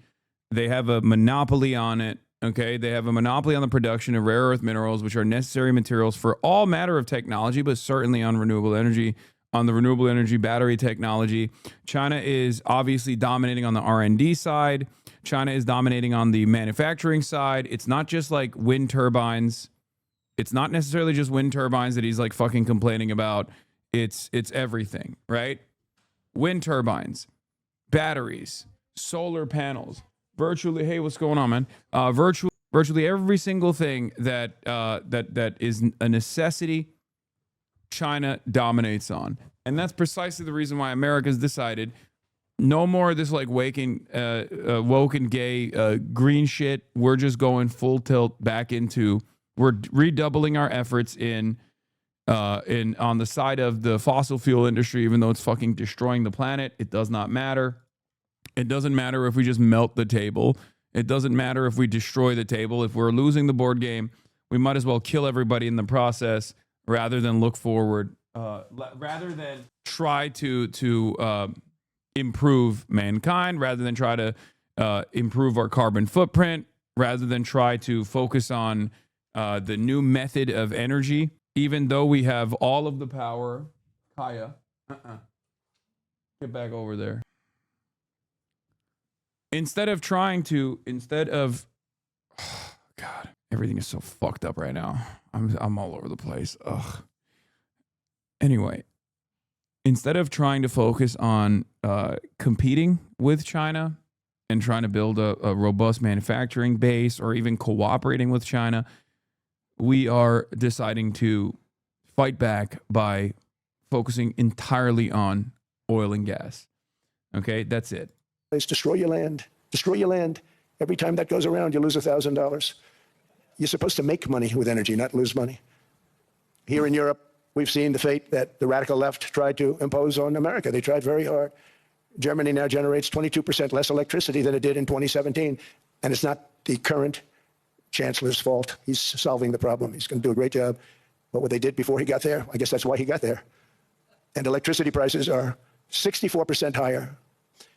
They have a monopoly on it. Okay, they have a monopoly on the production of rare earth minerals, which are necessary materials for all matter of technology, but certainly on renewable energy, on the renewable energy battery technology. China is obviously dominating on the R&D side. China is dominating on the manufacturing side. It's not just like wind turbines. It's not necessarily just wind turbines that he's like fucking complaining about. It's everything, right? Wind turbines, batteries, solar panels. Virtually, hey, what's going on, man? Virtually every single thing that is a necessity, China dominates on, and that's precisely the reason why America's decided no more of this like woke and gay green shit. We're just going full tilt back into. We're redoubling our efforts in on the side of the fossil fuel industry, even though it's fucking destroying the planet. It does not matter. It doesn't matter if we just melt the table. It doesn't matter if we destroy the table. If we're losing the board game, we might as well kill everybody in the process rather than look forward, rather than try to improve mankind, rather than try to improve our carbon footprint, rather than try to focus on the new method of energy, even though we have all of the power. Kaya, get back over there. Instead of, oh God, everything is so fucked up right now. I'm all over the place. Ugh. Anyway, instead of trying to focus on competing with China and trying to build a robust manufacturing base or even cooperating with China, we are deciding to fight back by focusing entirely on oil and gas. Okay, that's it. Destroy your land. Destroy your land. Every time that goes around, you lose $1,000. You're supposed to make money with energy, not lose money. Here in Europe, we've seen the fate that the radical left tried to impose on America. They tried very hard. Germany now generates 22% less electricity than it did in 2017. And it's not the current chancellor's fault. He's solving the problem. He's going to do a great job. But what they did before he got there, I guess that's why he got there. And electricity prices are 64% higher.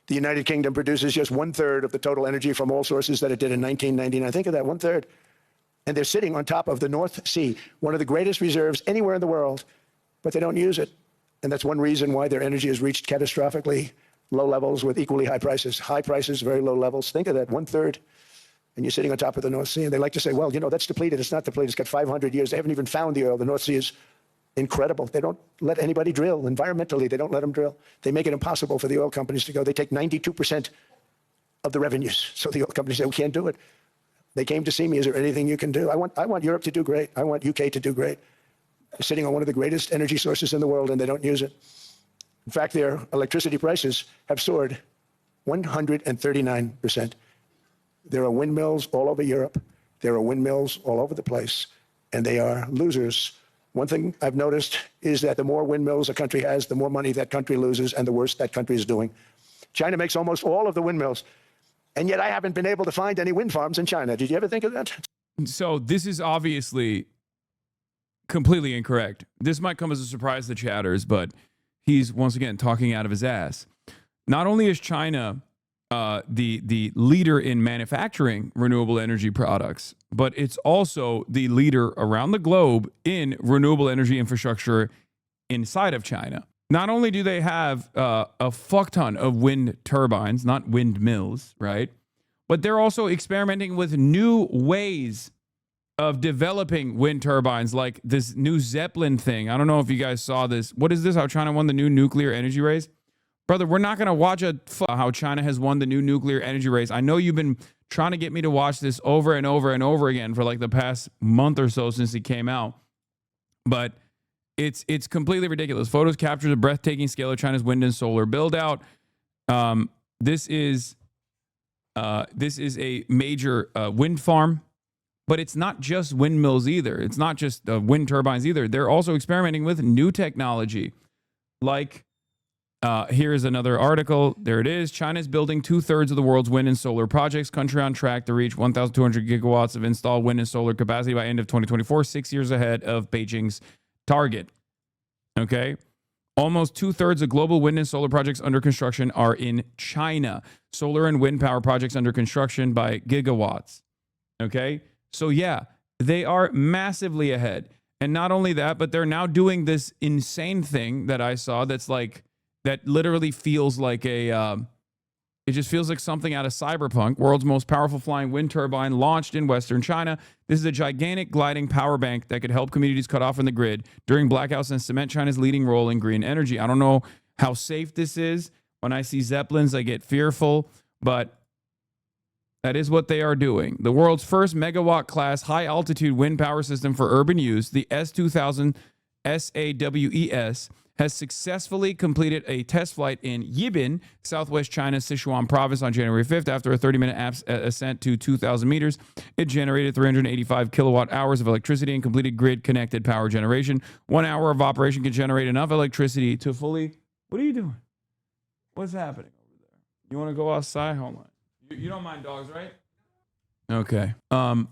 The United Kingdom produces just 1/3 of the total energy from all sources that it did in 1999. Think of that, 1/3. And they're sitting on top of the North Sea, one of the greatest reserves anywhere in the world, but they don't use it. And that's one reason why their energy has reached catastrophically low levels with equally high prices. High prices, very low levels. Think of that, 1/3. And you're sitting on top of the North Sea. And they like to say, well, you know, that's depleted. It's not depleted. It's got 500 years. They haven't even found the oil. The North Sea is incredible. They don't let anybody drill. Environmentally, they don't let them drill. They make it impossible for the oil companies to go. They take 92% of the revenues. So the oil companies say, we can't do it. They came to see me. Is there anything you can do? I want Europe to do great. I want UK to do great. They're sitting on one of the greatest energy sources in the world, and they don't use it. In fact, their electricity prices have soared 139%. There are windmills all over Europe. There are windmills all over the place, and they are losers. One thing I've noticed is that the more windmills a country has, the more money that country loses and the worse that country is doing. China makes almost all of the windmills, and yet I haven't been able to find any wind farms in China. Did you ever think of that? So this is obviously completely incorrect. This might come as a surprise to chatters, but he's once again talking out of his ass. Not only is China the leader in manufacturing renewable energy products, but it's also the leader around the globe in renewable energy infrastructure inside of China. Not only do they have a fuck ton of wind turbines, not windmills, right? But they're also experimenting with new ways of developing wind turbines, like this new Zeppelin thing. I don't know if you guys saw this. What is this? How China won the new nuclear energy race? Brother, we're not going to watch how China has won the new nuclear energy race. I know you've been trying to get me to watch this over and over and over again for like the past month or so since it came out. But it's completely ridiculous. Photos capture the breathtaking scale of China's wind and solar build out. This is a major wind farm, but it's not just windmills either. It's not just wind turbines either. They're also experimenting with new technology. Like, here's another article. There it is. China's building 2/3 of the world's wind and solar projects. Country on track to reach 1,200 gigawatts of installed wind and solar capacity by end of 2024, 6 years ahead of Beijing's target. Okay. Almost 2/3 of global wind and solar projects under construction are in China. Solar and wind power projects under construction by gigawatts. Okay. So yeah, they are massively ahead. And not only that, but they're now doing this insane thing that I saw that's like, that literally feels like it just feels like something out of Cyberpunk. World's most powerful flying wind turbine launched in Western China. This is a gigantic gliding power bank that could help communities cut off from the grid during blackouts and cement China's leading role in green energy. I don't know how safe this is. When I see Zeppelins, I get fearful, but that is what they are doing. The world's first megawatt class high altitude wind power system for urban use, the S2000 SAWES, has successfully completed a test flight in Yibin, southwest China's Sichuan province on January 5th. After a 30-minute ascent to 2,000 meters, it generated 385 kilowatt hours of electricity and completed grid-connected power generation. 1 hour of operation can generate enough electricity to fully... What are you doing? What's happening over there? You want to go outside? Hold on. You don't mind dogs, right? Okay. No,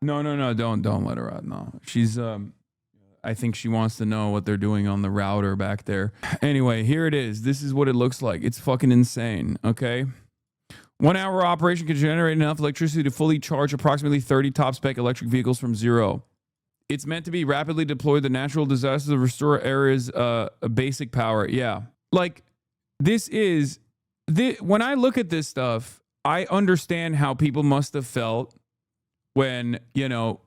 don't let her out. No. She's... I think she wants to know what they're doing on the router back there. Anyway, here it is. This is what it looks like. It's fucking insane, okay? 1 hour operation can generate enough electricity to fully charge approximately 30 top-spec electric vehicles from zero. It's meant to be rapidly deployed to natural disasters to restore areas basic power. Yeah. Like, when I look at this stuff, I understand how people must have felt when, you know,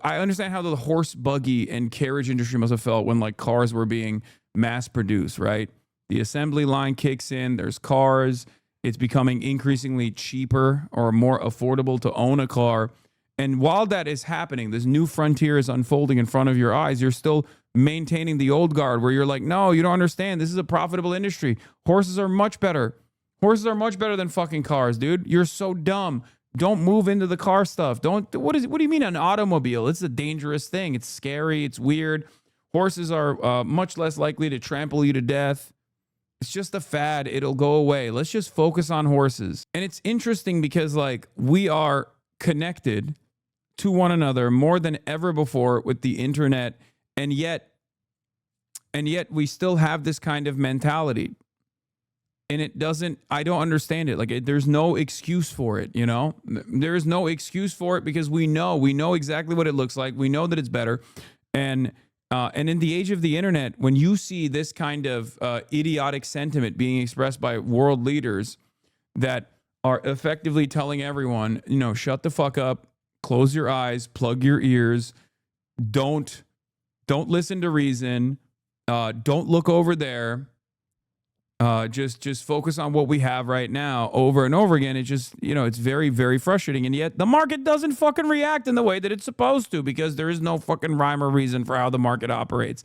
I understand how the horse buggy and carriage industry must have felt when like cars were being mass produced, right? The assembly line kicks in, there's cars, it's becoming increasingly cheaper or more affordable to own a car. And while that is happening, this new frontier is unfolding in front of your eyes, you're still maintaining the old guard where you're like, no, you don't understand. This is a profitable industry. Horses are much better. Horses are much better than fucking cars, dude. You're so dumb. Don't move into the car stuff. What do you mean an automobile? It's a dangerous thing. It's scary. It's weird. Horses are much less likely to trample you to death. It's just a fad. It'll go away. Let's just focus on horses. And it's interesting because like we are connected to one another more than ever before with the internet. And yet we still have this kind of mentality. And I don't understand it. Like, there's no excuse for it, you know? There is no excuse for it because we know exactly what it looks like. We know that it's better. And in the age of the internet, when you see this kind of idiotic sentiment being expressed by world leaders that are effectively telling everyone, you know, shut the fuck up, close your eyes, plug your ears, don't listen to reason, don't look over there. Just focus on what we have right now over and over again. It just, it's very, very frustrating. And yet the market doesn't fucking react in the way that it's supposed to, because there is no fucking rhyme or reason for how the market operates.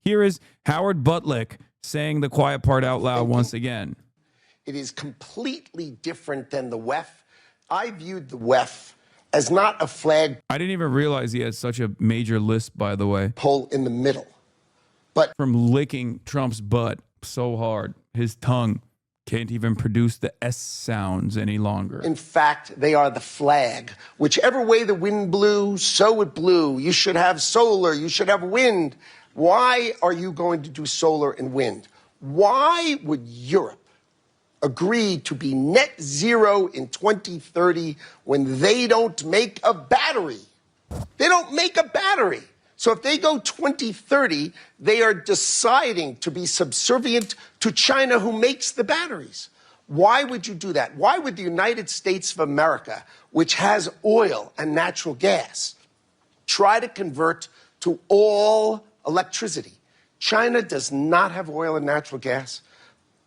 Here is Howard Butlick saying the quiet part out loud once again. It is completely different than the WEF. I viewed the WEF as not a flag. I didn't even realize he had such a major lisp, by the way. Pole in the middle. But from licking Trump's butt so hard, his tongue can't even produce the S sounds any longer. In fact, they are the flag. Whichever way the wind blew, so it blew. You should have solar, you should have wind. Why are you going to do solar and wind? Why would Europe agree to be net zero in 2030 when they don't make a battery? They don't make a battery. So if they go 2030, they are deciding to be subservient to China, who makes the batteries. Why would you do that? Why would the United States of America, which has oil and natural gas, try to convert to all electricity? China does not have oil and natural gas,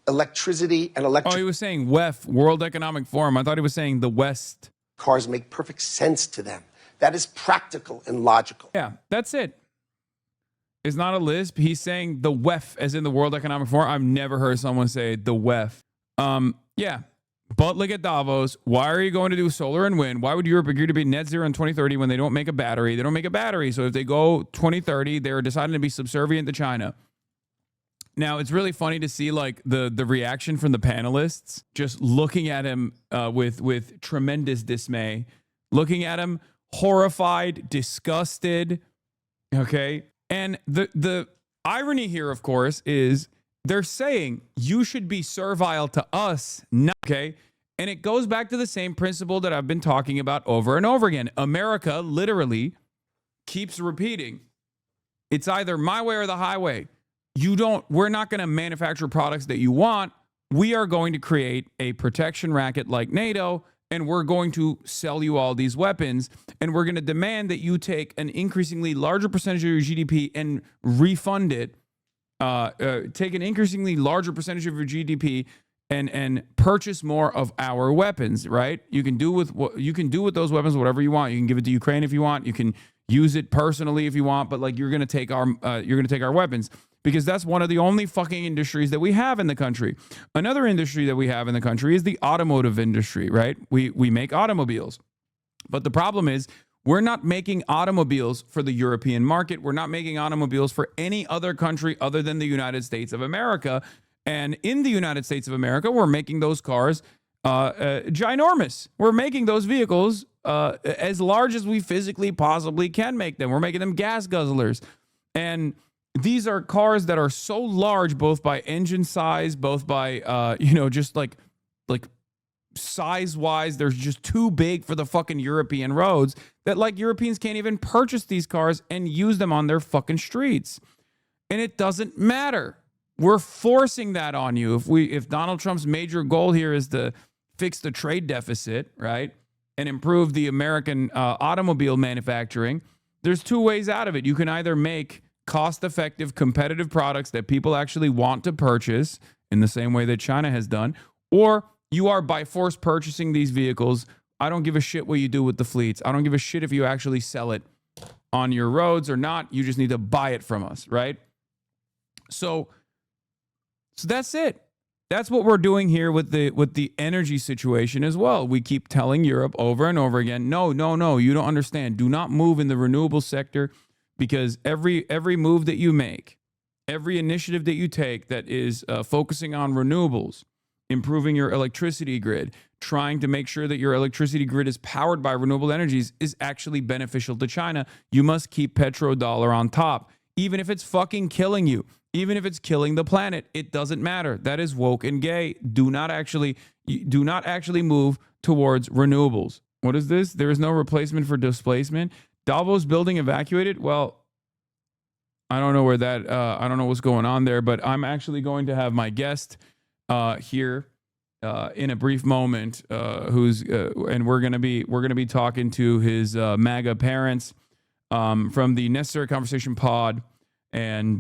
electricity and electric. Oh, he was saying WEF, World Economic Forum. I thought he was saying the West. Cars make perfect sense to them. That is practical and logical. Yeah, that's it. It's not a lisp. He's saying the WEF, as in the World Economic Forum. I've never heard someone say the WEF. Yeah. But look at Davos. Why are you going to do solar and wind? Why would Europe agree to be net zero in 2030 when they don't make a battery? They don't make a battery. So if they go 2030, they're deciding to be subservient to China. Now, it's really funny to see like the reaction from the panelists, just looking at him with tremendous dismay, looking at him horrified, disgusted. Okay. And the irony here, of course, is they're saying you should be servile to us. Okay. And it goes back to the same principle that I've been talking about over and over again. America literally keeps repeating, it's either my way or the highway. We're not going to manufacture products that you want. We are going to create a protection racket like NATO, and we're going to sell you all these weapons, and we're going to demand that you take an increasingly larger percentage of your GDP and refund it. Take an increasingly larger percentage of your GDP and purchase more of our weapons. Right? You can do with those weapons whatever you want. You can give it to Ukraine if you want. You can use it personally if you want. But like you're going to take our weapons. Because that's one of the only fucking industries that we have in the country. Another industry that we have in the country is the automotive industry, right? We make automobiles. But the problem is we're not making automobiles for the European market. We're not making automobiles for any other country other than the United States of America. And in the United States of America, we're making those cars ginormous. We're making those vehicles as large as we physically possibly can make them. We're making them gas guzzlers. And these are cars that are so large, both by engine size, both by, just like size wise, they're just too big for the fucking European roads that like Europeans can't even purchase these cars and use them on their fucking streets. And it doesn't matter. We're forcing that on you. If Donald Trump's major goal here is to fix the trade deficit, right, and improve the American automobile manufacturing, there's two ways out of it. You can either make cost-effective, competitive products that people actually want to purchase in the same way that China has done, or you are by force purchasing these vehicles. I don't give a shit what you do with the fleets. I don't give a shit if you actually sell it on your roads or not. You just need to buy it from us, right? So that's it. That's what we're doing here with the energy situation as well. We keep telling Europe over and over again, no, you don't understand. Do not move in the renewable sector. Because every move that you make, every initiative that you take that is focusing on renewables, improving your electricity grid, trying to make sure that your electricity grid is powered by renewable energies is actually beneficial to China. You must keep petrodollar on top. Even if it's fucking killing you, even if it's killing the planet, it doesn't matter. That is woke and gay. Do not actually move towards renewables. What is this? There is no replacement for displacement. Davos building evacuated? Well, I don't know where that, I don't know what's going on there, but I'm actually going to have my guest here in a brief moment, and we're going to be talking to his MAGA parents from the Necessary Conversation pod. And